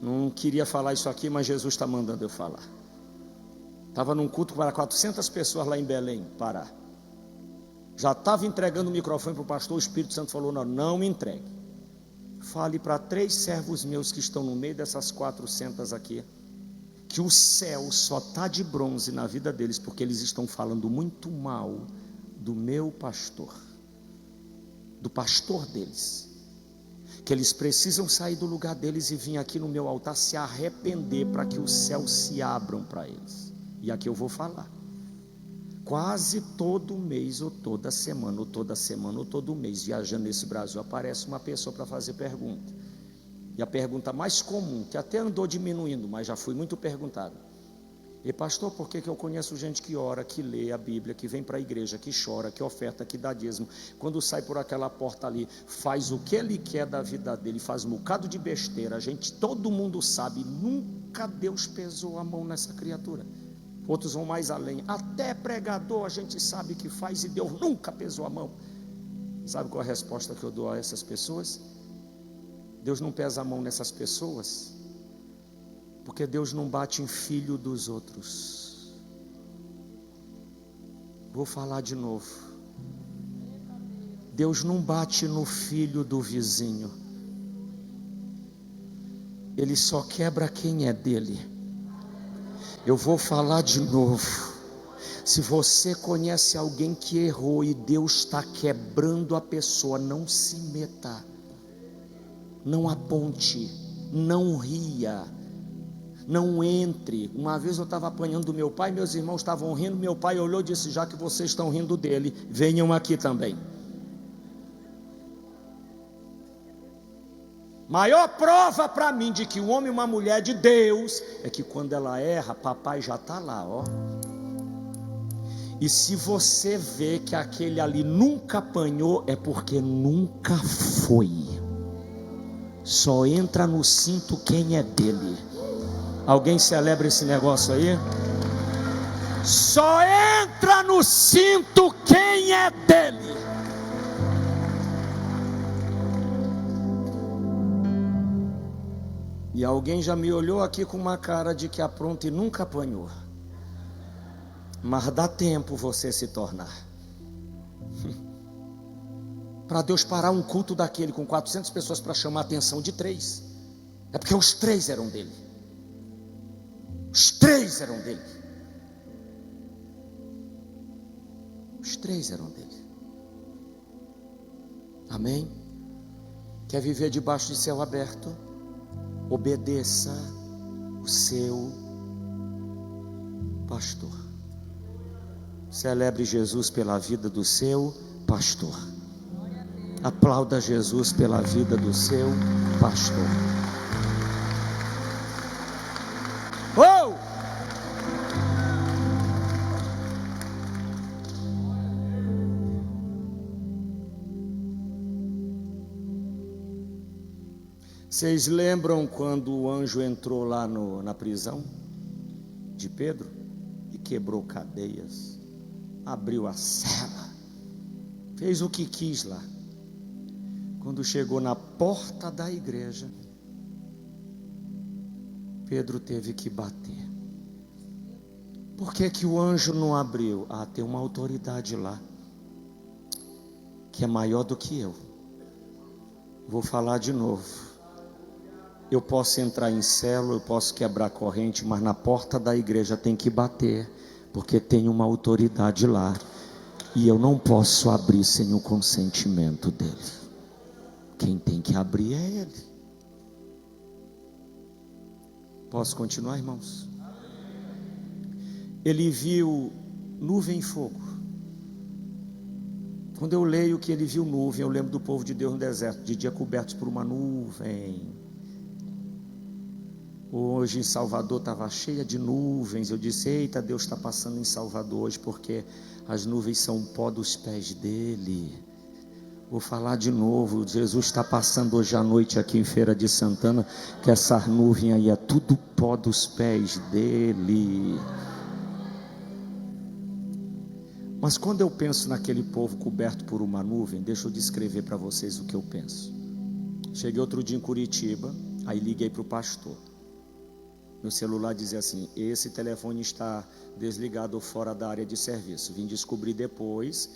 Não queria falar isso aqui, mas Jesus está mandando eu falar. Estava num culto para 400 pessoas lá em Belém, Pará. Já estava entregando o microfone para o pastor, o Espírito Santo falou: não me entregue. Fale para 3 servos meus que estão no meio dessas 400 aqui, que o céu só está de bronze na vida deles, porque eles estão falando muito mal do meu pastor, do pastor deles, que eles precisam sair do lugar deles e vir aqui no meu altar se arrepender, para que os céus se abram para eles. E aqui eu vou falar. Quase todo mês, ou toda semana, ou todo mês, viajando nesse Brasil, aparece uma pessoa para fazer pergunta. E a pergunta mais comum, que até andou diminuindo, mas já foi muito perguntada: e pastor, por que eu conheço gente que ora, que lê a Bíblia, que vem para a igreja, que chora, que oferta, que dá dízimo, quando sai por aquela porta ali, faz o que ele quer da vida dele, faz um bocado de besteira, todo mundo sabe, nunca Deus pesou a mão nessa criatura. Outros vão mais além: até pregador a gente sabe que faz e Deus nunca pesou a mão. Sabe qual é a resposta que eu dou a essas pessoas? Deus não pesa a mão nessas pessoas porque Deus não bate em filho dos outros. Vou falar de novo: Deus não bate no filho do vizinho, Ele só quebra quem é dele. Eu vou falar de novo: se você conhece alguém que errou e Deus está quebrando a pessoa, não se meta, não aponte, não ria. Não entre. Uma vez eu estava apanhando do meu pai, meus irmãos estavam rindo, meu pai olhou e disse: já que vocês estão rindo dele, venham aqui também. Maior prova para mim de que um homem e uma mulher de Deus é que quando ela erra, papai já está lá, ó. E se você vê que aquele ali nunca apanhou, é porque nunca foi. Só entra no cinto quem é dele. Alguém celebra esse negócio aí? Só entra no cinto quem é dele. E alguém já me olhou aqui com uma cara de que apronta e nunca apanhou. Mas dá tempo você se tornar. Para Deus parar um culto daquele com 400 pessoas para chamar a atenção de 3. É porque os 3 eram dele. Os 3 eram dele. Os 3 eram dele. Amém? Quer viver debaixo de céu aberto? Obedeça o seu pastor. Celebre Jesus pela vida do seu pastor. Aplauda Jesus pela vida do seu pastor. Oh! Vocês lembram quando o anjo entrou lá na prisão de Pedro e quebrou cadeias, abriu a cela, fez o que quis lá? Quando chegou na porta da igreja, Pedro teve que bater. Por que que o anjo não abriu? Ah, tem uma autoridade lá que é maior do que eu. Vou falar de novo. Eu posso entrar em célula, eu posso quebrar corrente, mas na porta da igreja tem que bater, porque tem uma autoridade lá, e eu não posso abrir sem o consentimento dele. Quem tem que abrir é ele. Posso continuar, irmãos? Ele viu nuvem e fogo. Quando eu leio que ele viu nuvem, eu lembro do povo de Deus no deserto, de dia cobertos por uma nuvem. Hoje em Salvador estava cheia de nuvens. Eu disse: eita, Deus está passando em Salvador hoje, porque as nuvens são o pó dos pés dele. Vou falar de novo, Jesus está passando hoje à noite aqui em Feira de Santana, que essa nuvem aí é tudo pó dos pés dele. Mas quando eu penso naquele povo coberto por uma nuvem, deixa eu descrever para vocês o que eu penso. Cheguei outro dia em Curitiba, aí liguei para o pastor. Meu celular dizia assim: esse telefone está desligado ou fora da área de serviço. Vim descobrir depois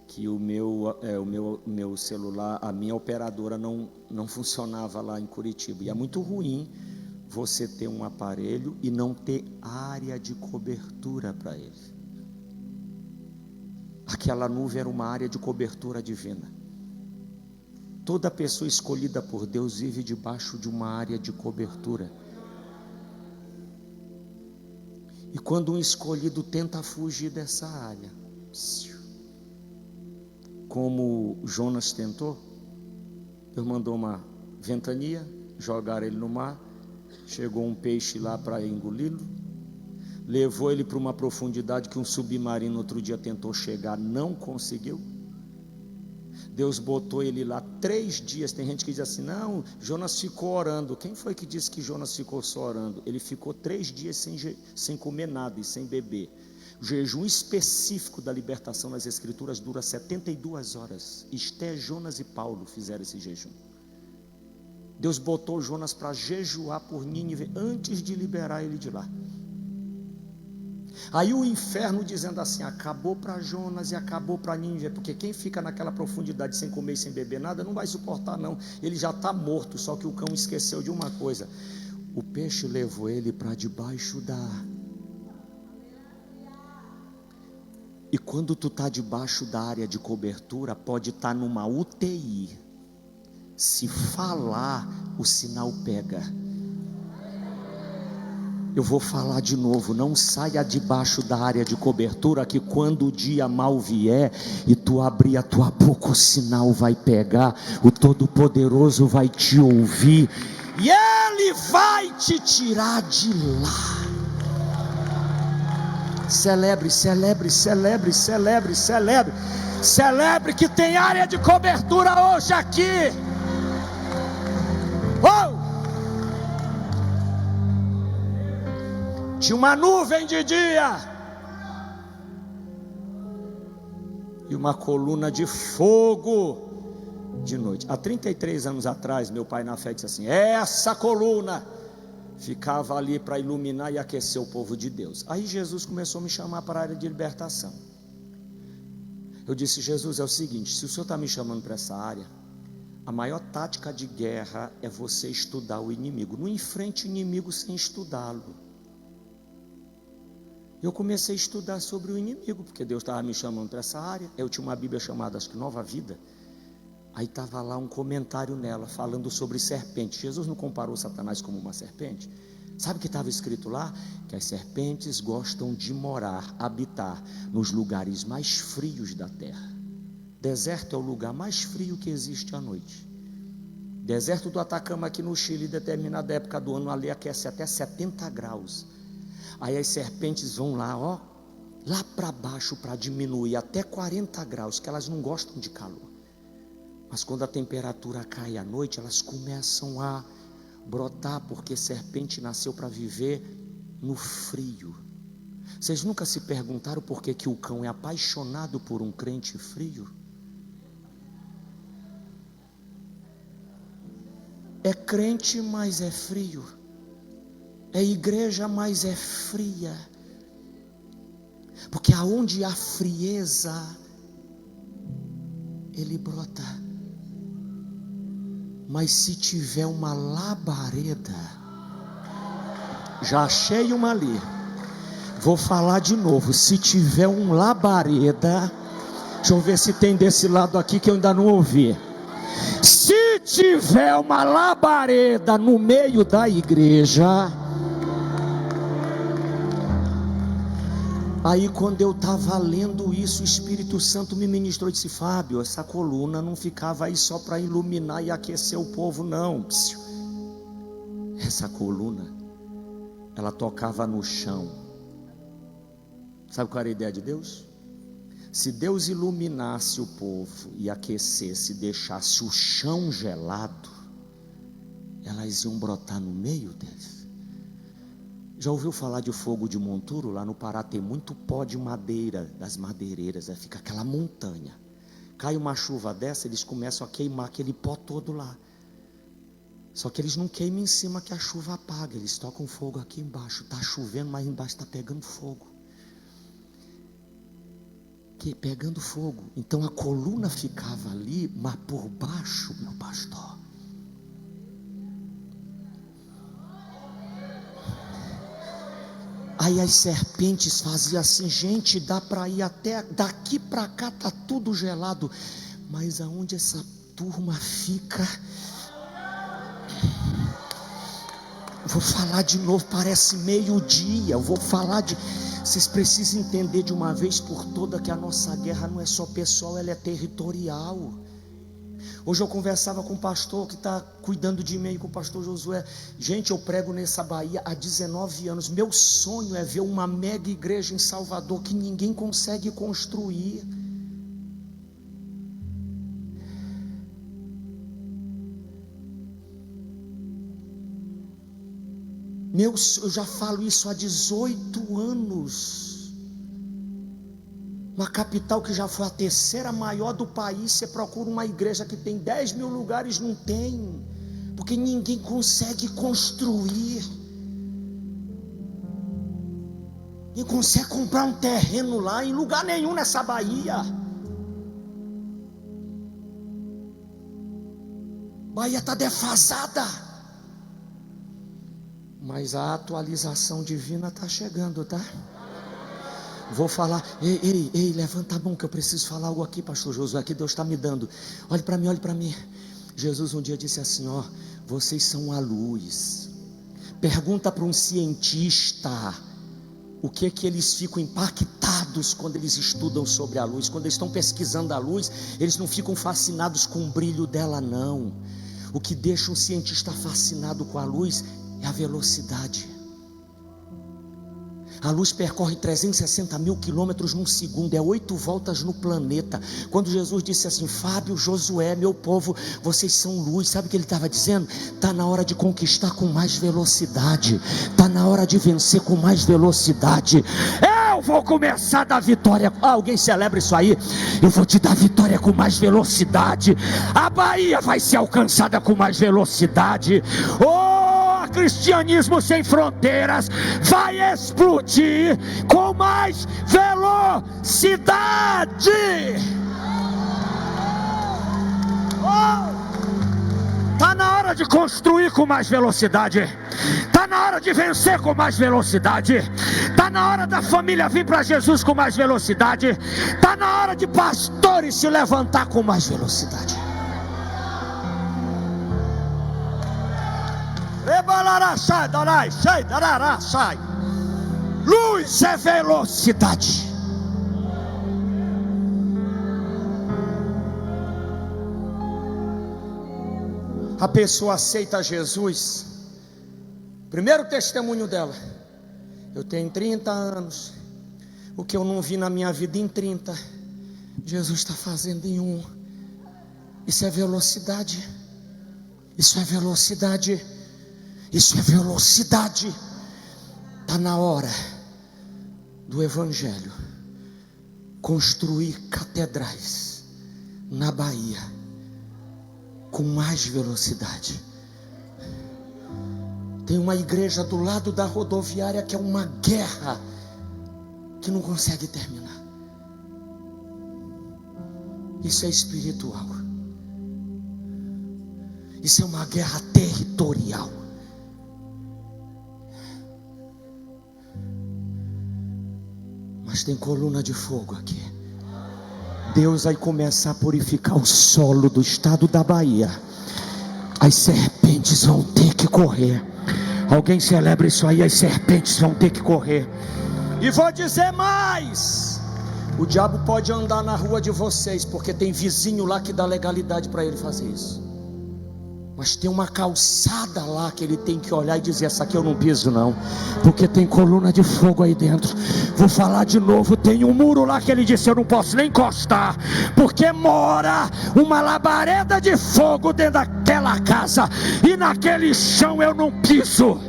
que o meu celular, a minha operadora não funcionava lá em Curitiba. E é muito ruim você ter um aparelho e não ter área de cobertura para ele. Aquela nuvem era uma área de cobertura divina. Toda pessoa escolhida por Deus vive debaixo de uma área de cobertura. E quando um escolhido tenta fugir dessa área, como Jonas tentou, Deus mandou uma ventania, jogaram ele no mar, chegou um peixe lá para engoli-lo, levou ele para uma profundidade que um submarino outro dia tentou chegar, não conseguiu. Deus botou ele lá 3 dias. Tem gente que diz assim: não, Jonas ficou orando. Quem foi que disse que Jonas ficou só orando? Ele ficou 3 dias sem comer nada e sem beber. O jejum específico da libertação nas escrituras dura 72 horas. Esté, Jonas e Paulo fizeram esse jejum. Deus botou Jonas para jejuar por Nínive antes de liberar ele de lá. Aí o inferno dizendo assim: acabou para Jonas e acabou para Nínive, porque quem fica naquela profundidade sem comer e sem beber nada não vai suportar não, ele já está morto. Só que o cão esqueceu de uma coisa: o peixe levou ele para debaixo da... E quando tu está debaixo da área de cobertura, pode estar numa UTI, se falar o sinal pega. Eu vou falar de novo, não saia debaixo da área de cobertura, que quando o dia mal vier e tu abrir a tua boca, o sinal vai pegar, o Todo-Poderoso vai te ouvir e Ele vai te tirar de lá. Celebre, celebre, celebre, celebre, celebre, celebre que tem área de cobertura hoje aqui. Oh! Tinha uma nuvem de dia e uma coluna de fogo de noite. Há 33 anos atrás, meu pai na fé disse assim: essa coluna ficava ali para iluminar e aquecer o povo de Deus. Aí Jesus começou a me chamar para a área de libertação. Eu disse: Jesus, é o seguinte, se o Senhor está me chamando para essa área, a maior tática de guerra é você estudar o inimigo. Não enfrente o inimigo sem estudá-lo. Eu comecei a estudar sobre o inimigo, porque Deus estava me chamando para essa área. Eu tinha uma Bíblia chamada, acho que Nova Vida. Aí estava lá um comentário nela, falando sobre serpente. Jesus não comparou Satanás como uma serpente? Sabe o que estava escrito lá? Que as serpentes gostam de morar, habitar nos lugares mais frios da terra. Deserto é o lugar mais frio que existe à noite. Deserto do Atacama aqui no Chile, em determinada época do ano, ali aquece até 70 graus. Aí as serpentes vão lá, ó, lá para baixo para diminuir até 40 graus, que elas não gostam de calor. Mas quando a temperatura cai à noite, elas começam a brotar, porque serpente nasceu para viver no frio. Vocês nunca se perguntaram por que o cão é apaixonado por um crente frio? É crente, mas é frio. É igreja, mas é fria. Porque aonde há frieza, ele brota. Mas se tiver uma labareda, já achei uma ali. Vou falar de novo. Se tiver um labareda, deixa eu ver se tem desse lado aqui que eu ainda não ouvi. Se tiver uma labareda no meio da igreja, aí quando eu estava lendo isso, o Espírito Santo me ministrou e disse: Fábio, essa coluna não ficava aí só para iluminar e aquecer o povo, não. Essa coluna, ela tocava no chão. Sabe qual era a ideia de Deus? Se Deus iluminasse o povo e aquecesse, deixasse o chão gelado, elas iam brotar no meio deles. Já ouviu falar de fogo de monturo? Lá no Pará tem muito pó de madeira, das madeireiras, aí fica aquela montanha. Cai uma chuva dessa, eles começam a queimar aquele pó todo lá. Só que eles não queimam em cima que a chuva apaga, eles tocam fogo aqui embaixo. Está chovendo, mas embaixo está pegando fogo. Pegando fogo. Então a coluna ficava ali, mas por baixo, meu pastor, aí as serpentes faziam assim: gente, dá para ir até daqui para cá, tá tudo gelado, mas aonde essa turma fica? Vou falar de novo, parece meio-dia. Eu vou falar de... Vocês precisam entender de uma vez por toda que a nossa guerra não é só pessoal, ela é territorial. Hoje eu conversava com um pastor que está cuidando de mim, com o pastor Josué. Gente, eu prego nessa Bahia há 19 anos. Meu sonho é ver uma mega igreja em Salvador que ninguém consegue construir. Eu já falo isso há 18 anos. Uma capital que já foi a terceira maior do país, você procura uma igreja que tem 10 mil lugares, não tem, porque ninguém consegue construir. Ninguém consegue comprar um terreno lá, em lugar nenhum nessa Bahia. Bahia está defasada. Mas a atualização divina está chegando, tá? Vou falar, ei, levanta a mão que eu preciso falar algo aqui, pastor Josué, que Deus está me dando. Olhe para mim, olhe para mim. Jesus um dia disse assim, ó: vocês são a luz. Pergunta para um cientista o que eles ficam impactados quando eles estudam sobre a luz. Quando eles estão pesquisando a luz, eles não ficam fascinados com o brilho dela, não. O que deixa um cientista fascinado com a luz é a velocidade. A luz percorre 360 mil quilômetros num segundo, é 8 voltas no planeta. Quando Jesus disse assim: Fábio, Josué, meu povo, vocês são luz, sabe o que ele estava dizendo? Está na hora de conquistar com mais velocidade, está na hora de vencer com mais velocidade. Eu vou começar a dar vitória. Alguém celebra isso aí? Eu vou te dar vitória com mais velocidade. A Bahia vai ser alcançada com mais velocidade. Cristianismo sem fronteiras vai explodir com mais velocidade. Está na hora de construir com mais velocidade. Está na hora de vencer com mais velocidade. Está na hora da família vir para Jesus com mais velocidade. Está na hora de pastores se levantar com mais velocidade. Luz é velocidade. A pessoa aceita Jesus. Primeiro testemunho dela: eu tenho 30 anos. O que eu não vi na minha vida em 30, Jesus está fazendo em 1. Isso é velocidade. Isso é velocidade. Isso é velocidade. Está na hora do Evangelho construir catedrais na Bahia com mais velocidade. Tem uma igreja do lado da rodoviária que é uma guerra que não consegue terminar. Isso é espiritual. Isso é uma guerra territorial. Mas tem coluna de fogo aqui. Deus vai começar a purificar o solo do estado da Bahia. As serpentes vão ter que correr. Alguém celebra isso aí? As serpentes vão ter que correr. E vou dizer mais: o diabo pode andar na rua de vocês, porque tem vizinho lá que dá legalidade para ele fazer isso. Mas tem uma calçada lá que ele tem que olhar e dizer: essa aqui eu não piso não, porque tem coluna de fogo aí dentro. Vou falar de novo: tem um muro lá que ele disse: eu não posso nem encostar, porque mora uma labareda de fogo dentro daquela casa, e naquele chão eu não piso.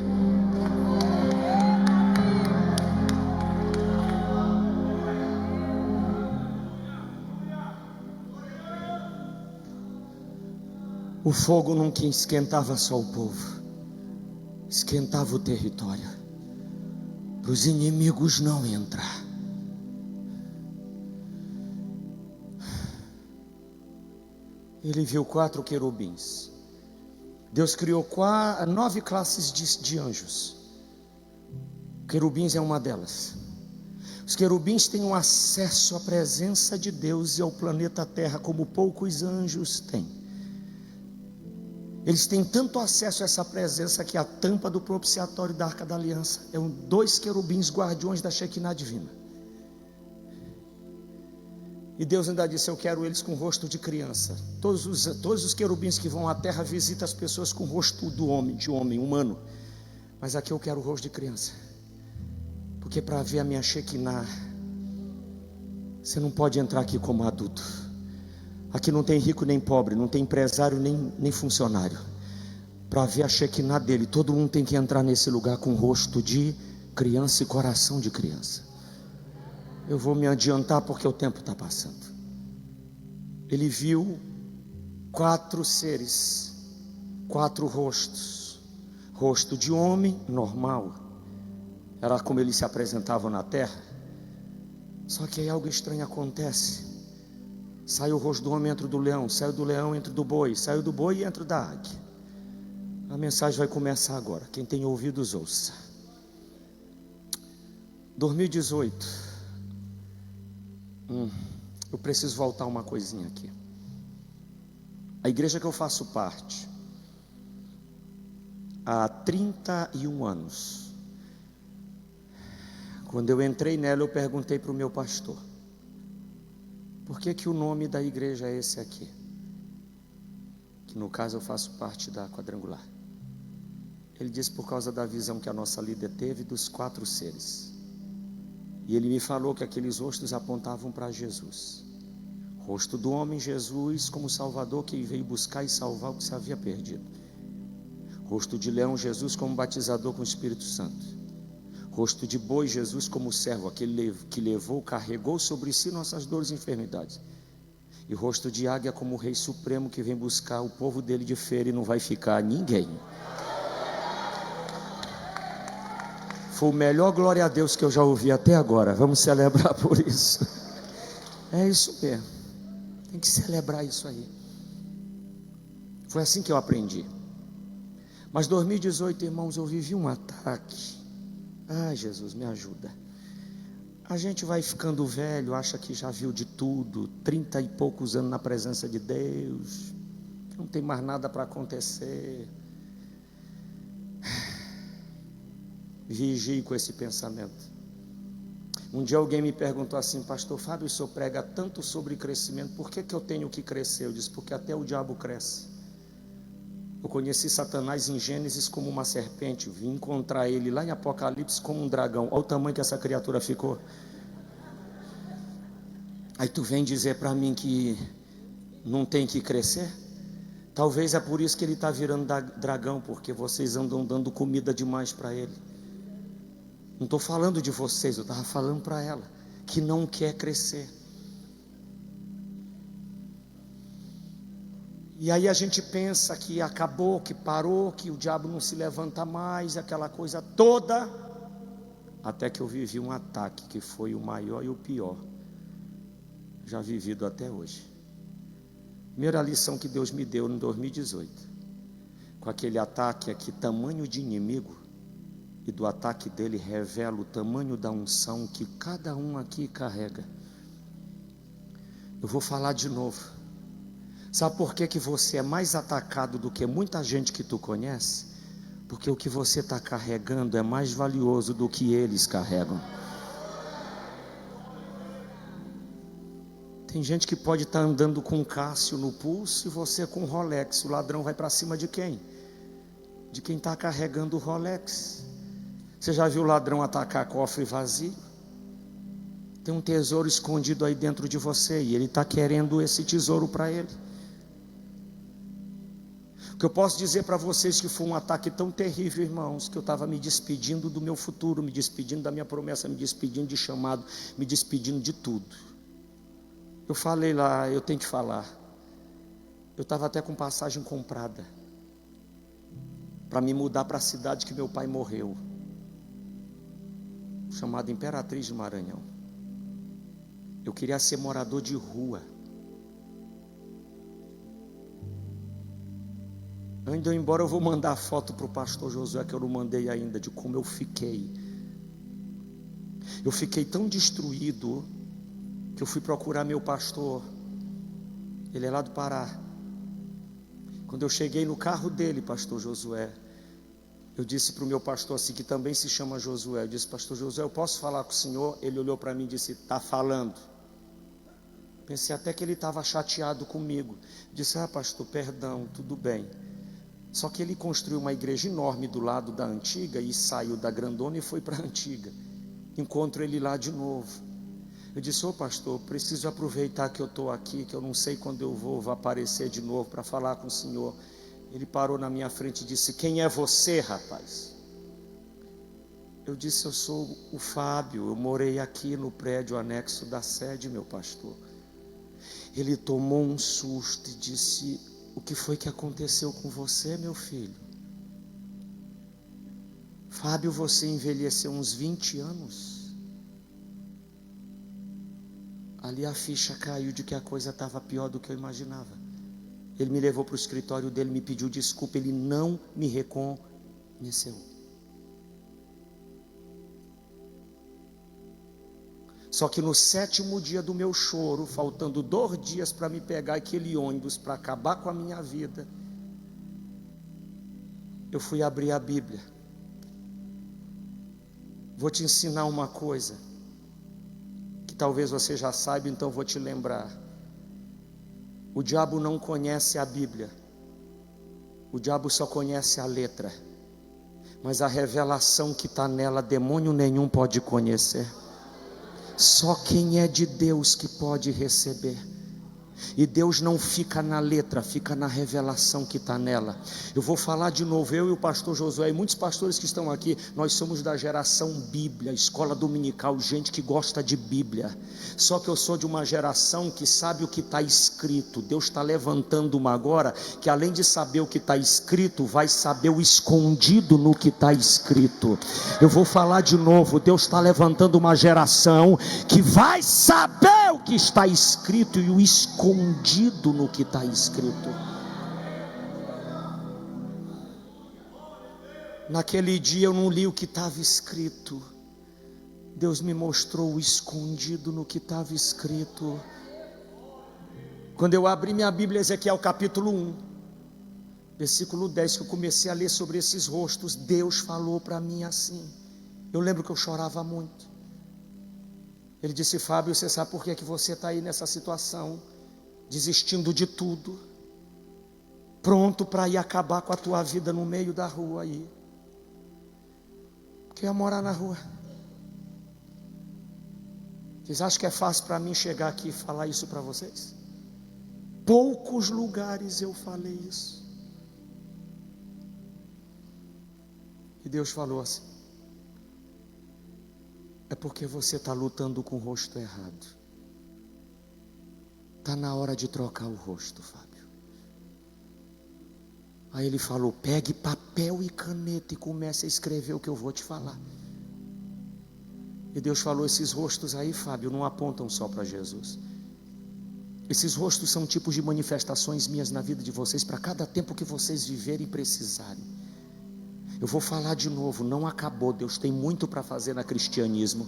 O fogo nunca esquentava só o povo, esquentava o território, para os inimigos não entrar. Ele viu 4 querubins. Deus criou 9 classes de anjos. Querubins é uma delas. Os querubins têm um acesso à presença de Deus e ao planeta Terra como poucos anjos têm. Eles têm tanto acesso a essa presença que a tampa do propiciatório da Arca da Aliança é 2 querubins guardiões da Shekinah divina. E Deus ainda disse: eu quero eles com rosto de criança. Todos os querubins que vão à terra visitam as pessoas com rosto de homem humano. Mas aqui eu quero o rosto de criança, porque para ver a minha Shekinah, você não pode entrar aqui como adulto. Aqui não tem rico nem pobre, não tem empresário nem funcionário. Para ver a Shekinah dele, todo mundo tem que entrar nesse lugar com rosto de criança e coração de criança. Eu vou me adiantar porque o tempo está passando. Ele viu 4 seres, 4 rostos. Rosto de homem normal, era como eles se apresentavam na terra. Só que aí algo estranho acontece. Sai o rosto do homem, entra do leão. Sai do leão, entra do boi. Sai do boi e entra da águia. A mensagem vai começar agora. Quem tem ouvidos, ouça. 2018. Eu preciso voltar uma coisinha aqui. A igreja que eu faço parte há 31 anos. Quando eu entrei nela, eu perguntei para o meu pastor: por que o nome da igreja é esse aqui? Que no caso eu faço parte da Quadrangular. Ele disse: por causa da visão que a nossa líder teve dos 4 seres. E ele me falou que aqueles rostos apontavam para Jesus. Rosto do homem Jesus como Salvador, que veio buscar e salvar o que se havia perdido. Rosto de leão Jesus como batizador com o Espírito Santo. Rosto de boi Jesus como servo, aquele que levou, carregou sobre si nossas dores e enfermidades. E rosto de águia como o Rei Supremo, que vem buscar o povo dele de feira e não vai ficar ninguém. Foi o melhor glória a Deus que eu já ouvi até agora. Vamos celebrar por isso. É isso mesmo. Tem que celebrar isso aí. Foi assim que eu aprendi. Mas 2018, irmãos, eu vivi um ataque. Ai, Jesus, me ajuda. A gente vai ficando velho, acha que já viu de tudo, 30 e poucos anos na presença de Deus, não tem mais nada para acontecer. Vigie com esse pensamento. Um dia alguém me perguntou assim: pastor Fábio, o senhor prega tanto sobre crescimento, por que eu tenho que crescer? Eu disse: porque até o diabo cresce. Eu conheci Satanás em Gênesis como uma serpente, vim encontrar ele lá em Apocalipse como um dragão. Olha o tamanho que essa criatura ficou. Aí tu vem dizer para mim que não tem que crescer? Talvez é por isso que ele está virando dragão, porque vocês andam dando comida demais para ele. Não estou falando de vocês, eu estava falando para ela, que não quer crescer. E aí a gente pensa que acabou, que parou, que o diabo não se levanta mais, aquela coisa toda. Até que eu vivi um ataque que foi o maior e o pior já vivido até hoje. Primeira lição que Deus me deu em 2018, com aquele ataque, é que tamanho de inimigo, e do ataque dele revela o tamanho da unção que cada um aqui carrega. Eu vou falar de novo. Sabe por que você é mais atacado do que muita gente que tu conhece? Porque o que você está carregando é mais valioso do que eles carregam. Tem gente que pode estar andando com Cássio no pulso e você com Rolex. O ladrão vai para cima de quem? De quem está carregando o Rolex. Você já viu o ladrão atacar cofre vazio? Tem um tesouro escondido aí dentro de você e ele está querendo esse tesouro para ele. O que eu posso dizer para vocês que foi um ataque tão terrível, irmãos, que eu estava me despedindo do meu futuro, me despedindo da minha promessa, me despedindo de chamado, me despedindo de tudo. Eu falei lá, eu tenho que falar. Eu estava até com passagem comprada para me mudar para a cidade que meu pai morreu, chamada Imperatriz de Maranhão. Eu queria ser morador de rua. Ainda embora eu vou mandar a foto para o pastor Josué, que eu não mandei ainda, de como eu fiquei. Eu fiquei tão destruído que eu fui procurar meu pastor. Ele é lá do Pará. Quando eu cheguei no carro dele, pastor Josué, eu disse para o meu pastor assim, que também se chama Josué, eu disse: pastor Josué, eu posso falar com o senhor? Ele olhou para mim e disse: está falando. Pensei até que ele estava chateado comigo. Disse: ah, pastor, perdão, tudo bem. Só que ele construiu uma igreja enorme do lado da antiga e saiu da grandona e foi para a antiga. Encontro ele lá de novo. Eu disse: ô pastor, preciso aproveitar que eu estou aqui, que eu não sei quando eu vou aparecer de novo para falar com o senhor. Ele parou na minha frente e disse: quem é você, rapaz? Eu disse: eu sou o Fábio, eu morei aqui no prédio anexo da sede, meu pastor. Ele tomou um susto e disse: o que foi que aconteceu com você, meu filho? Fábio, você envelheceu uns 20 anos. Ali a ficha caiu de que a coisa estava pior do que eu imaginava. Ele me levou para o escritório dele, me pediu desculpa, ele não me reconheceu. Só que no 7º dia do meu choro, faltando 2 dias para me pegar aquele ônibus para acabar com a minha vida, eu fui abrir a Bíblia. Vou te ensinar uma coisa, que talvez você já saiba, então vou te lembrar. O diabo não conhece a Bíblia, o diabo só conhece a letra, mas a revelação que está nela, demônio nenhum pode conhecer. Só quem é de Deus que pode receber. E Deus não fica na letra, fica na revelação que está nela. Eu vou falar de novo, eu e o pastor Josué e muitos pastores que estão aqui, nós somos da geração Bíblia, escola dominical, gente que gosta de Bíblia. Só que eu sou de uma geração que sabe o que está escrito. Deus está levantando uma agora, que além de saber o que está escrito, vai saber o escondido no que está escrito. Eu vou falar de novo, Deus está levantando uma geração que vai saber o que está escrito e o escondido no que está escrito. Naquele dia eu não li o que estava escrito, Deus me mostrou o escondido no que estava escrito. Quando eu abri minha Bíblia, Ezequiel capítulo 1, versículo 10, que eu comecei a ler sobre esses rostos, Deus falou para mim assim. Eu lembro que eu chorava muito. Ele disse: Fábio, você sabe por que você está aí nessa situação, desistindo de tudo, pronto para ir acabar com a tua vida no meio da rua aí? Porque ia morar na rua. Vocês acham que é fácil para mim chegar aqui e falar isso para vocês? Poucos lugares eu falei isso. E Deus falou assim: é porque você está lutando com o rosto errado. Está na hora de trocar o rosto, Fábio. Aí ele falou: pegue papel e caneta e comece a escrever o que eu vou te falar. E Deus falou: esses rostos aí, Fábio, não apontam só para Jesus. Esses rostos são tipos de manifestações minhas na vida de vocês, para cada tempo que vocês viverem e precisarem. Eu vou falar de novo, não acabou. Deus tem muito para fazer no cristianismo.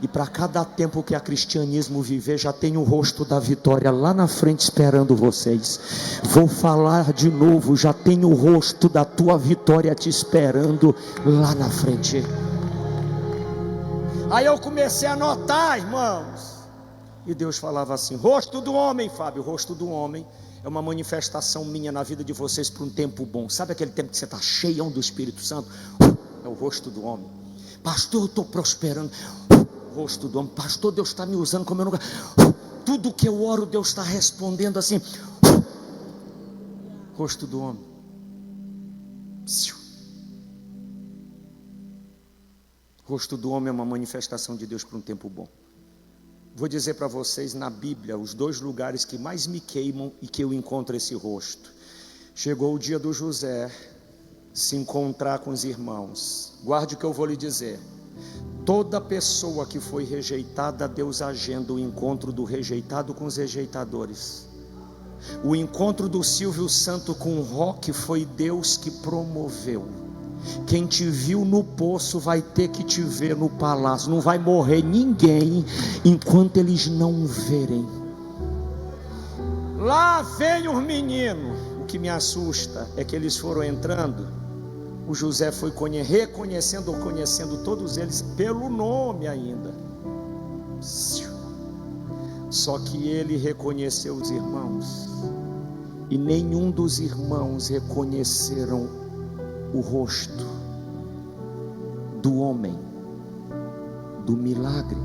E para cada tempo que a cristianismo viver, já tem o rosto da vitória lá na frente esperando vocês. Vou falar de novo, já tem o rosto da tua vitória te esperando lá na frente. Aí eu comecei a notar, irmãos, e Deus falava assim: rosto do homem, Fábio, rosto do homem é uma manifestação minha na vida de vocês para um tempo bom. Sabe aquele tempo que você está cheião do Espírito Santo? É o rosto do homem. Pastor, eu estou prosperando. Rosto do homem. Pastor, Deus está me usando como eu nunca. Tudo que eu oro, Deus está respondendo assim. Rosto do homem. Rosto do homem é uma manifestação de Deus para um tempo bom. Vou dizer para vocês, na Bíblia, os 2 lugares que mais me queimam e que eu encontro esse rosto. Chegou o dia do José se encontrar com os irmãos. Guarde o que eu vou lhe dizer. Toda pessoa que foi rejeitada, Deus agenda o encontro do rejeitado com os rejeitadores. O encontro do Silvio Santo com o Rock foi Deus que promoveu. Quem te viu no poço vai ter que te ver no palácio. Não vai morrer ninguém enquanto eles não verem. Lá vem os meninos. O que me assusta é que eles foram entrando. O José foi reconhecendo ou conhecendo todos eles pelo nome ainda. Só que ele reconheceu os irmãos, e nenhum dos irmãos reconheceram o rosto do homem, do milagre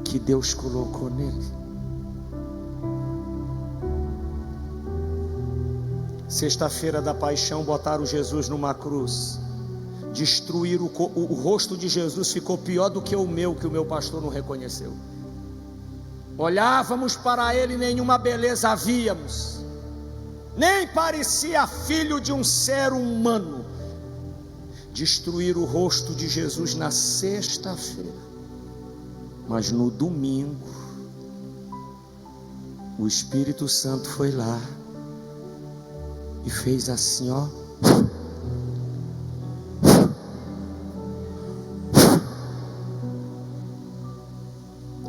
que Deus colocou nele. Sexta-feira da paixão, botaram Jesus numa cruz, destruíram o rosto de Jesus, ficou pior do que o meu pastor não reconheceu. Olhávamos para ele, nenhuma beleza havíamos, nem parecia filho de um ser humano. Destruíram o rosto de Jesus na sexta-feira, mas no domingo o Espírito Santo foi lá e fez assim, ó.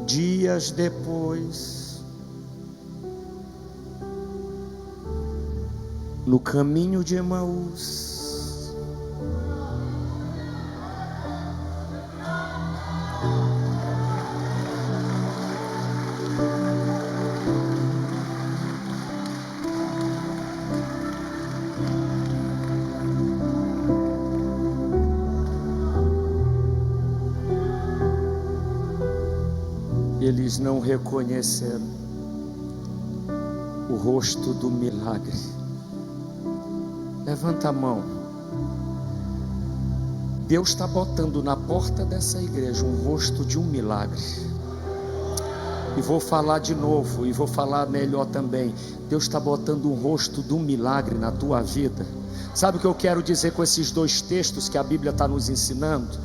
Dias depois, no caminho de Emaús. Eles não reconheceram o rosto do milagre. Levanta a mão. Deus está botando na porta dessa igreja um rosto de um milagre. E vou falar de novo, e vou falar melhor também. Deus está botando um rosto de um milagre na tua vida. Sabe o que eu quero dizer com esses dois textos que a Bíblia está nos ensinando?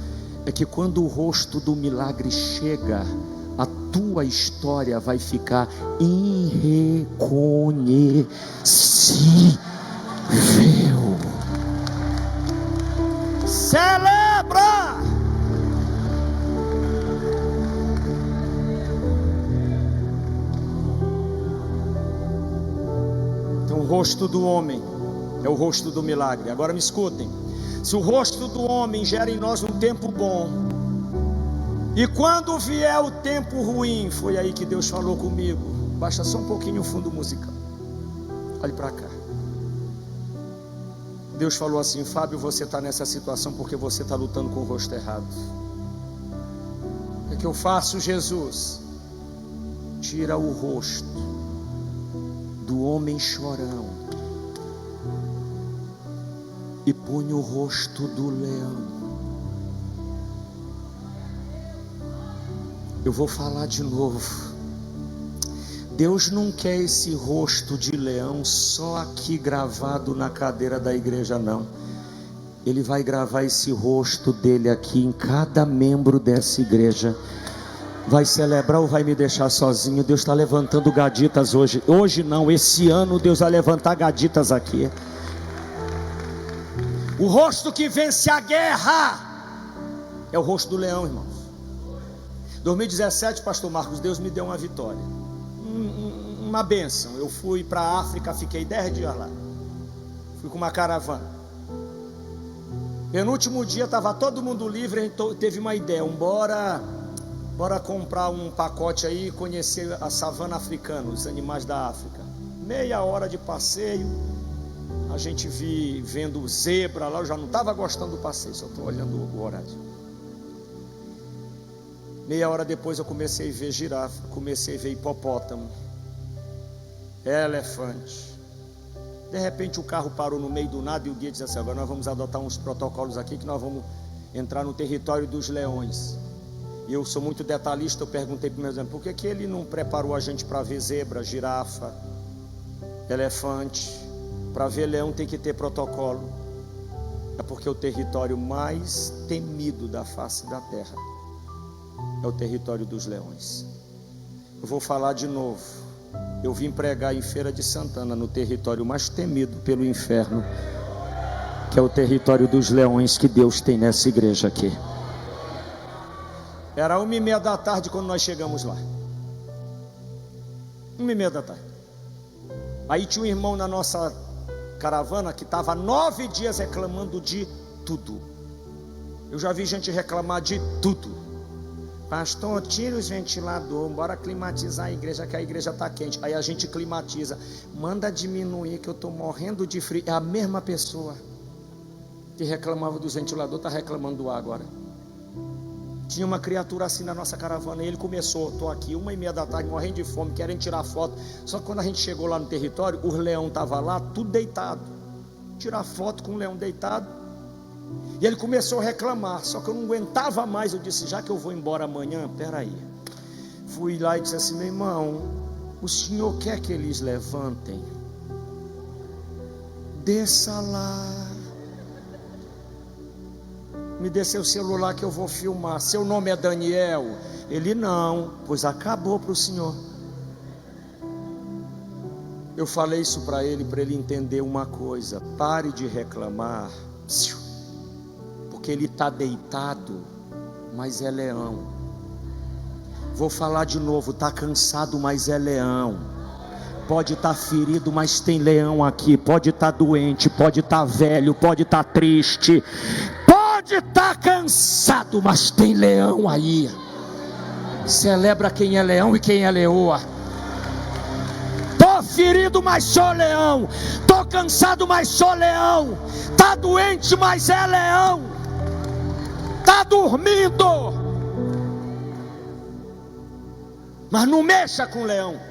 É que quando o rosto do milagre chega, a tua história vai ficar irreconhecível. Celebra! Então o rosto do homem é o rosto do milagre. Agora me escutem. Se o rosto do homem gera em nós um tempo bom, e quando vier o tempo ruim, foi aí que Deus falou comigo. Baixa só um pouquinho o fundo musical. Olhe para cá. Deus falou assim: Fábio, você está nessa situação porque você está lutando com o rosto errado. O que eu faço, Jesus? Tira o rosto do homem chorão e põe o rosto do leão. Eu vou falar de novo. Deus não quer esse rosto de leão só aqui gravado na cadeira da igreja, não. Ele vai gravar esse rosto dele aqui em cada membro dessa igreja. Vai celebrar ou vai me deixar sozinho? Deus está levantando gaditas hoje. Hoje não, esse ano Deus vai levantar gaditas aqui. O rosto que vence a guerra é o rosto do leão, irmãos. 2017, pastor Marcos, Deus me deu uma vitória, uma bênção. Eu fui para a África, fiquei 10 dias lá. Fui com uma caravana. Penúltimo dia, estava todo mundo livre. A gente teve uma ideia: bora comprar um pacote aí e conhecer a savana africana, os animais da África. Meia hora de passeio. A gente vendo zebra lá. Eu já não estava gostando do passeio, só estou olhando o horário. Meia hora depois eu comecei a ver girafa, comecei a ver hipopótamo, elefante. De repente o carro parou no meio do nada e o guia disse assim: agora nós vamos adotar uns protocolos aqui que nós vamos entrar no território dos leões. E eu sou muito detalhista, eu perguntei para o meu exemplo: por que ele não preparou a gente para ver zebra, girafa, elefante? Para ver leão tem que ter protocolo. É porque o território mais temido da face da terra é o território dos leões. Eu vou falar de novo. Eu vim pregar em Feira de Santana, no território mais temido pelo inferno, que é o território dos leões que Deus tem nessa igreja aqui. Era 1h30 da tarde quando nós chegamos lá. 1h30 da tarde. Aí tinha um irmão na nossa caravana que estava 9 dias reclamando de tudo. Eu já vi gente reclamar de tudo. Pastor, tira os ventiladores, bora climatizar a igreja, que a igreja está quente. Aí a gente climatiza. Manda diminuir que eu estou morrendo de frio. É a mesma pessoa que reclamava dos ventiladores, está reclamando do ar agora. Tinha uma criatura assim na nossa caravana, e ele começou: estou aqui 1h30 da tarde, morrendo de fome, querendo tirar foto. Só que quando a gente chegou lá no território, o leão estava lá, tudo deitado. Tirar foto com o leão deitado. E ele começou a reclamar, só que eu não aguentava mais. Eu disse: já que eu vou embora amanhã, peraí. Fui lá e disse assim: meu irmão, o senhor quer que eles levantem? Desça lá, me dê seu celular que eu vou filmar. Seu nome é Daniel? Ele: não. Pois acabou para o senhor. Eu falei isso para ele entender uma coisa: pare de reclamar, porque ele está deitado, mas é leão. Vou falar de novo: está cansado, mas é leão. pode estar ferido, mas tem leão aqui. Pode estar doente, pode estar velho, pode estar triste, pode estar cansado, mas tem leão aí. Celebra quem é leão e quem é leoa. Tô ferido, mas sou leão. Tô cansado, mas sou leão. Tá doente, mas é leão. Tá dormindo, mas não mexa com o leão.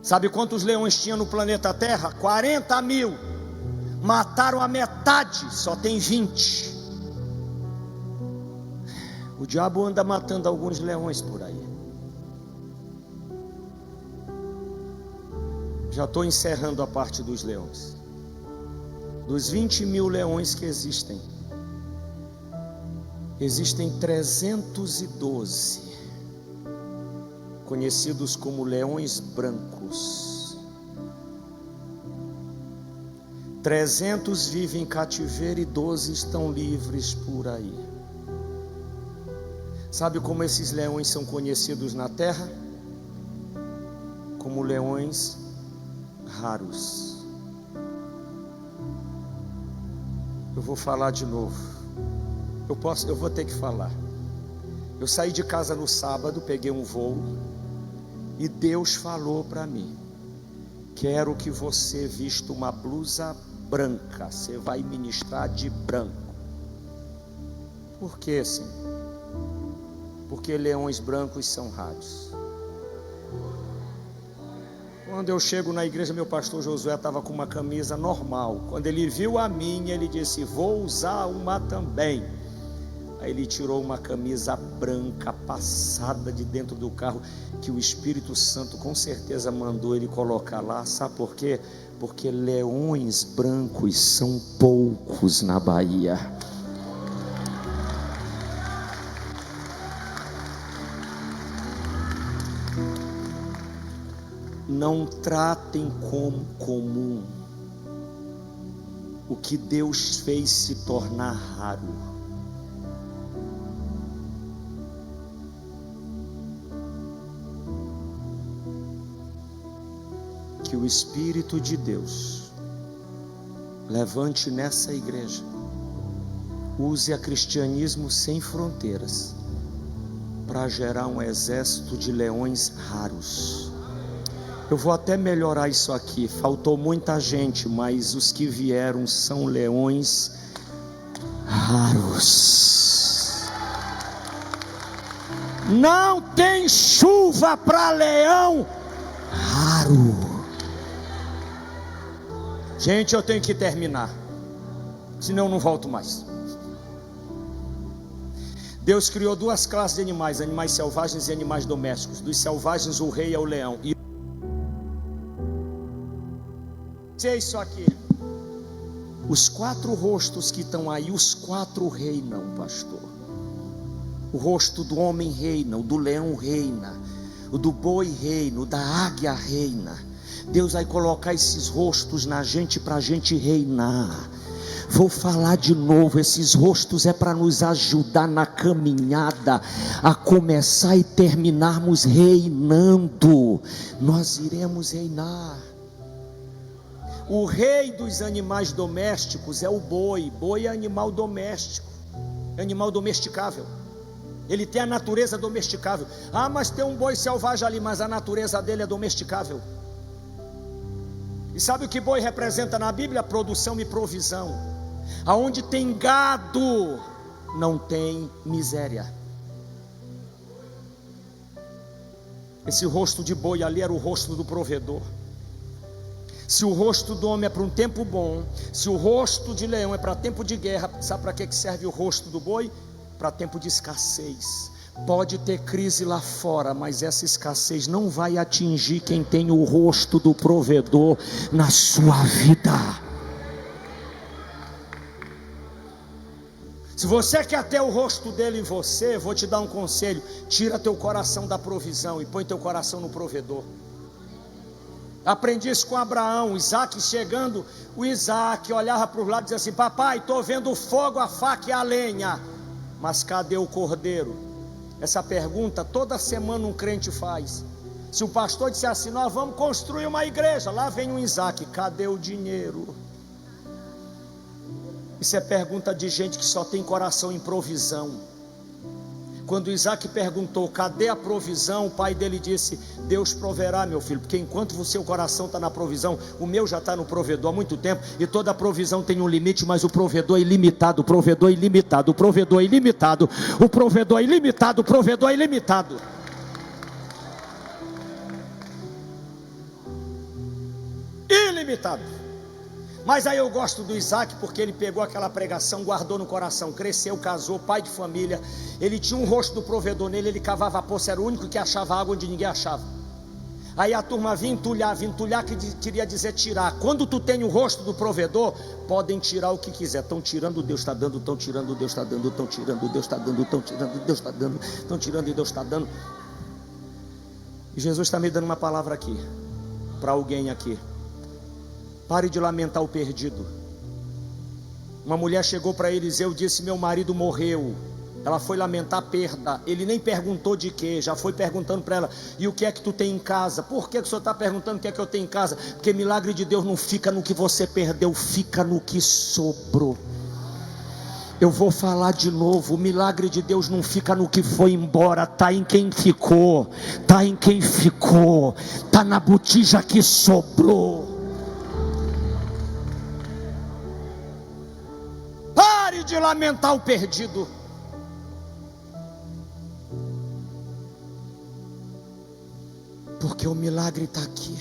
Sabe quantos leões tinha no planeta Terra? 40 mil. Mataram a metade, só tem 20. O diabo anda matando alguns leões por aí. Já estou encerrando a parte dos leões. Dos 20 mil leões que existem, existem 312 conhecidos como leões brancos. 300 vivem em cativeiro e 12 estão livres por aí. Sabe como esses leões são conhecidos na terra? Como leões raros. Eu vou falar de novo. Eu vou ter que falar. Eu saí de casa no sábado, peguei um voo e Deus falou para mim: quero que você vista uma blusa branca. Você vai ministrar de branco. Por quê, Senhor? Porque leões brancos são raros. Quando eu chego na igreja, meu pastor Josué estava com uma camisa normal. Quando ele viu a minha, ele disse: vou usar uma também. Aí ele tirou uma camisa branca passada de dentro do carro, que o Espírito Santo com certeza mandou ele colocar lá. Sabe por quê? Porque leões brancos são poucos na Bahia. Não tratem como comum o que Deus fez se tornar raro. Que o Espírito de Deus levante nessa igreja, use a Cristianismo Sem Fronteiras para gerar um exército de leões raros. Eu vou até melhorar isso aqui. Faltou muita gente, mas os que vieram são leões raros. Não tem chuva para leão raro. Gente, eu tenho que terminar, senão eu não volto mais. Deus criou duas classes de animais: animais selvagens e animais domésticos. Dos selvagens, o rei é o leão. E é isso aqui. Os 4 rostos que estão aí, os 4 reinam, pastor. O rosto do homem reina, o do leão reina, o do boi reina, o da águia reina. Deus vai colocar esses rostos na gente para a gente reinar. Vou falar de novo, esses rostos é para nos ajudar na caminhada, a começar e terminarmos reinando. Nós iremos reinar. O rei dos animais domésticos é o boi. Boi é animal doméstico, é animal domesticável. Ele tem a natureza domesticável. Ah, mas tem um boi selvagem ali, mas a natureza dele é domesticável. E sabe o que boi representa na Bíblia? Produção e provisão. Aonde tem gado, não tem miséria. Esse rosto de boi ali era o rosto do provedor. Se o rosto do homem é para um tempo bom, se o rosto de leão é para tempo de guerra, sabe para que serve o rosto do boi? Para tempo de escassez. Pode ter crise lá fora, mas essa escassez não vai atingir quem tem o rosto do provedor na sua vida. Se você quer ter o rosto dele em você, vou te dar um conselho: tira teu coração da provisão e põe teu coração no provedor. Aprendi isso com Abraão. Isaac chegando, o Isaac olhava para os lados e dizia assim: papai, estou vendo o fogo, a faca e a lenha, mas cadê o cordeiro? Essa pergunta toda semana um crente faz. Se o pastor disser assim: nós vamos construir uma igreja, lá vem um Isaac, cadê o dinheiro? Isso é pergunta de gente que só tem coração em provisão. Quando Isaac perguntou: cadê a provisão? O pai dele disse: Deus proverá, meu filho, porque enquanto o seu coração está na provisão, o meu já está no provedor há muito tempo. E toda provisão tem um limite, mas o provedor é ilimitado, o provedor é ilimitado, o provedor é ilimitado, o provedor é ilimitado, o provedor é ilimitado. Ilimitado. Mas aí eu gosto do Isaac, porque ele pegou aquela pregação, guardou no coração, cresceu, casou, pai de família. Ele tinha um rosto do provedor nele, ele cavava poço, era o único que achava água onde ninguém achava. Aí a turma vinha entulhar, que queria dizer tirar. Quando tu tem o rosto do provedor, podem tirar o que quiser. Estão tirando, Deus está dando, estão tirando, Deus está dando, estão tirando, Deus está dando, estão tirando, Deus está dando, estão tirando e Deus está dando. E Jesus está me dando uma palavra aqui, para alguém aqui. Pare de lamentar o perdido. Uma mulher chegou para Eliseu e disse: meu marido morreu. Ela foi lamentar a perda. Ele nem perguntou de quê, já foi perguntando para ela: e o que é que tu tem em casa? Por que o senhor está perguntando o que é que eu tenho em casa? Porque milagre de Deus não fica no que você perdeu, fica no que sobrou. Eu vou falar de novo: o milagre de Deus não fica no que foi embora, está em quem ficou, está em quem ficou, está na botija que sobrou. Pare de lamentar o perdido. Porque o milagre está aqui.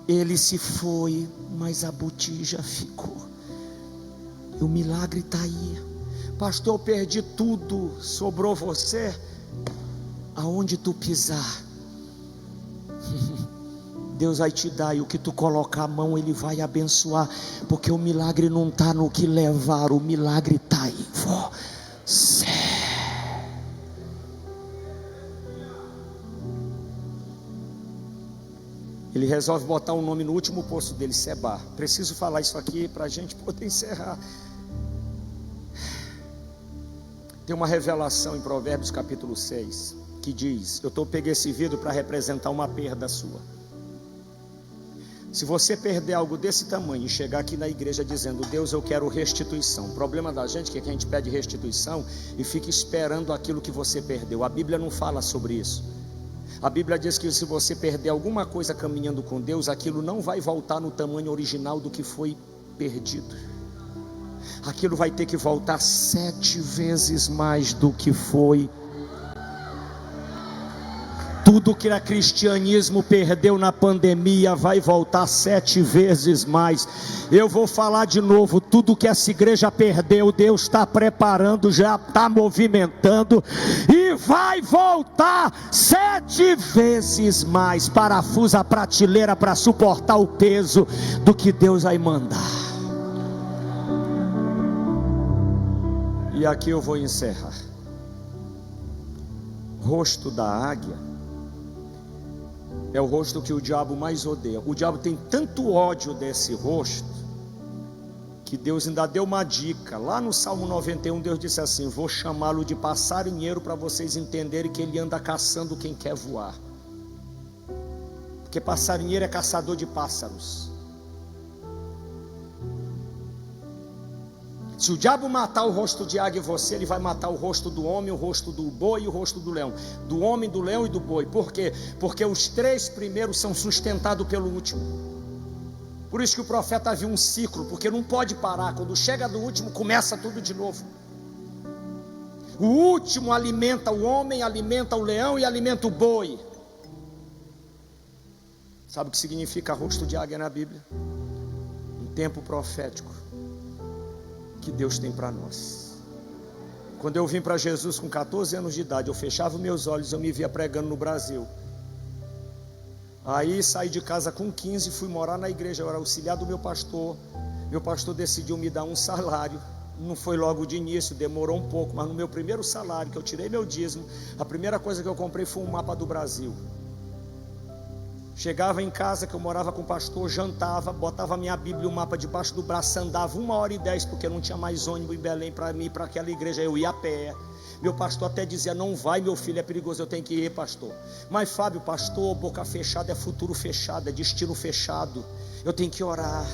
Ele se foi, mas a botija ficou. E o milagre está aí. Pastor, eu perdi tudo, sobrou você. Aonde tu pisar, Deus vai te dar, e o que tu colocar a mão, Ele vai abençoar. Porque o milagre não está no que levar, o milagre está em você. Ele resolve botar um nome no último poço dele, Seba. Preciso falar isso aqui para a gente poder encerrar. Tem uma revelação em Provérbios capítulo 6 que diz: eu peguei esse vidro para representar uma perda sua. Se você perder algo desse tamanho e chegar aqui na igreja dizendo: Deus, eu quero restituição. O problema da gente é que a gente pede restituição e fica esperando aquilo que você perdeu. A Bíblia não fala sobre isso. A Bíblia diz que se você perder alguma coisa caminhando com Deus, aquilo não vai voltar no tamanho original do que foi perdido. Aquilo vai ter que voltar 7 vezes mais do que foi. Tudo que o cristianismo perdeu na pandemia vai voltar 7 vezes mais. Eu vou falar de novo: tudo que essa igreja perdeu, Deus está preparando, já está movimentando, e vai voltar 7 vezes mais. Parafusa a prateleira para suportar o peso do que Deus vai mandar. E aqui eu vou encerrar. Rosto da águia é o rosto que o diabo mais odeia. O diabo tem tanto ódio desse rosto, que Deus ainda deu uma dica. Lá no Salmo 91, Deus disse assim: vou chamá-lo de passarinheiro, para vocês entenderem que ele anda caçando quem quer voar. Porque passarinheiro é caçador de pássaros. Se o diabo matar o rosto de águia em você, ele vai matar o rosto do homem, o rosto do boi e o rosto do leão. Do homem, do leão e do boi. Por quê? Porque os 3 primeiros são sustentados pelo último. Por isso que o profeta viu um ciclo, porque não pode parar. Quando chega do último, começa tudo de novo. O último alimenta o homem, alimenta o leão e alimenta o boi. Sabe o que significa rosto de águia na Bíblia? Um tempo profético que Deus tem para nós. Quando eu vim para Jesus com 14 anos de idade, eu fechava meus olhos, eu me via pregando no Brasil. Aí saí de casa com 15, fui morar na igreja, eu era auxiliar do meu pastor. Meu pastor decidiu me dar um salário. Não foi logo de início, demorou um pouco, mas no meu primeiro salário, que eu tirei meu dízimo, a primeira coisa que eu comprei foi um mapa do Brasil. Chegava em casa, que eu morava com o pastor, jantava, botava minha Bíblia e o mapa debaixo do braço, andava 1h10, porque não tinha mais ônibus em Belém para mim, para aquela igreja, eu ia a pé. Meu pastor até dizia: não vai, meu filho, é perigoso. Eu tenho que ir, pastor. Mas Fábio, pastor, boca fechada é futuro fechado, é destino fechado. Eu tenho que orar.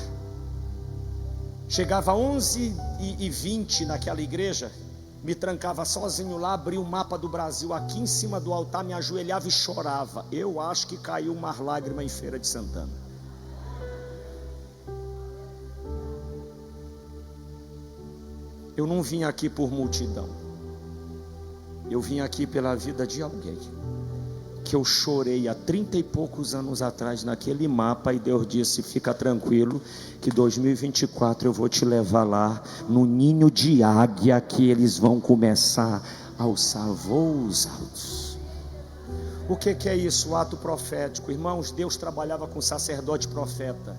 Chegava 11h20 naquela igreja, me trancava sozinho lá, abria o mapa do Brasil aqui em cima do altar, me ajoelhava e chorava. Eu acho que caiu uma lágrima em Feira de Santana. Eu não vim aqui por multidão, eu vim aqui pela vida de alguém que eu chorei há 30 e poucos anos atrás naquele mapa, e Deus disse: fica tranquilo que 2024 eu vou te levar lá no ninho de águia, que eles vão começar a alçar voos altos. O que é isso? O ato profético. Irmãos, Deus trabalhava com sacerdote e profeta.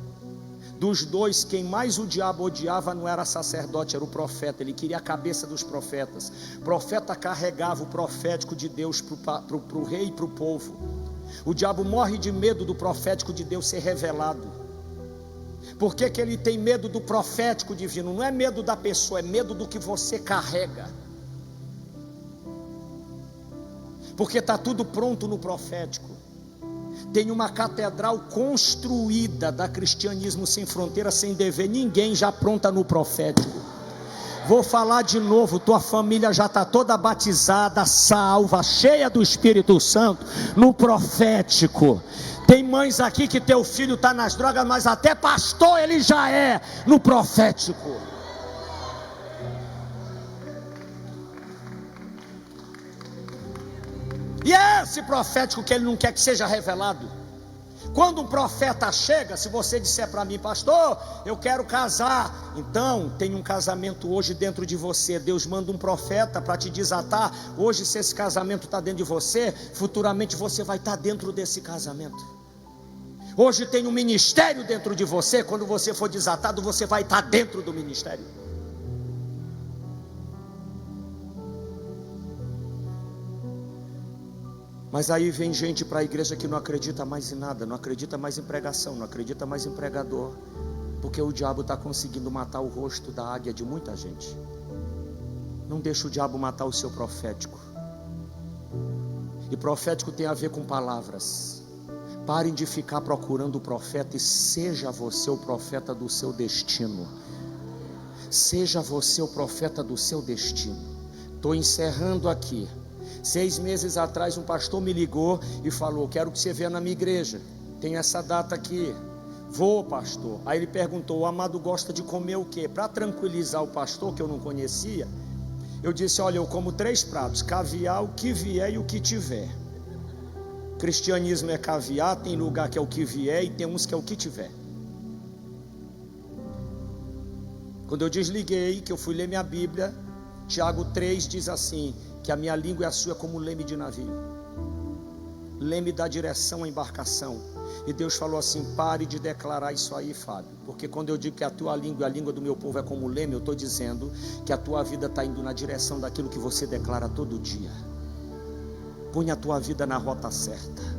Dos dois, quem mais o diabo odiava não era sacerdote, era o profeta. Ele queria a cabeça dos profetas. O profeta carregava o profético de Deus para o rei e para o povo. O diabo morre de medo do profético de Deus ser revelado. Por que ele tem medo do profético divino? Não é medo da pessoa, é medo do que você carrega. Porque está tudo pronto no profético. Tem uma catedral construída da Cristianismo Sem Fronteira, sem dever ninguém, já pronta no profético. Vou falar de novo: tua família já está toda batizada, salva, cheia do Espírito Santo, no profético. Tem mães aqui que teu filho está nas drogas, mas até pastor ele já é, no profético. E é esse profético que ele não quer que seja revelado. Quando um profeta chega, se você disser para mim: pastor, eu quero casar, então tem um casamento hoje dentro de você. Deus manda um profeta para te desatar. Hoje, se esse casamento está dentro de você, futuramente você vai estar dentro desse casamento. Hoje tem um ministério dentro de você. Quando você for desatado, você vai estar dentro do ministério. Mas aí vem gente para a igreja que não acredita mais em nada, não acredita mais em pregação, não acredita mais em pregador, porque o diabo está conseguindo matar o rosto da águia de muita gente. Não deixa o diabo matar o seu profético. E profético tem a ver com palavras. Parem de ficar procurando o profeta e seja você o profeta do seu destino. Seja você o profeta do seu destino. Estou encerrando aqui. 6 meses atrás um pastor me ligou e falou: quero que você venha na minha igreja, tem essa data aqui. Vou, pastor. Aí ele perguntou: o amado gosta de comer o quê? Para tranquilizar o pastor, que eu não conhecia, eu disse: olha, eu como 3 pratos, caviar, o que vier e o que tiver. Cristianismo é caviar, tem lugar que é o que vier e tem uns que é o que tiver. Quando eu desliguei, que eu fui ler minha Bíblia, Tiago 3 diz assim: que a minha língua é a sua como leme de navio. Leme dá direção à embarcação. E Deus falou assim: pare de declarar isso aí, Fábio, porque quando eu digo que a tua língua e a língua do meu povo é como leme, eu estou dizendo que a tua vida está indo na direção daquilo que você declara todo dia. Põe a tua vida na rota certa.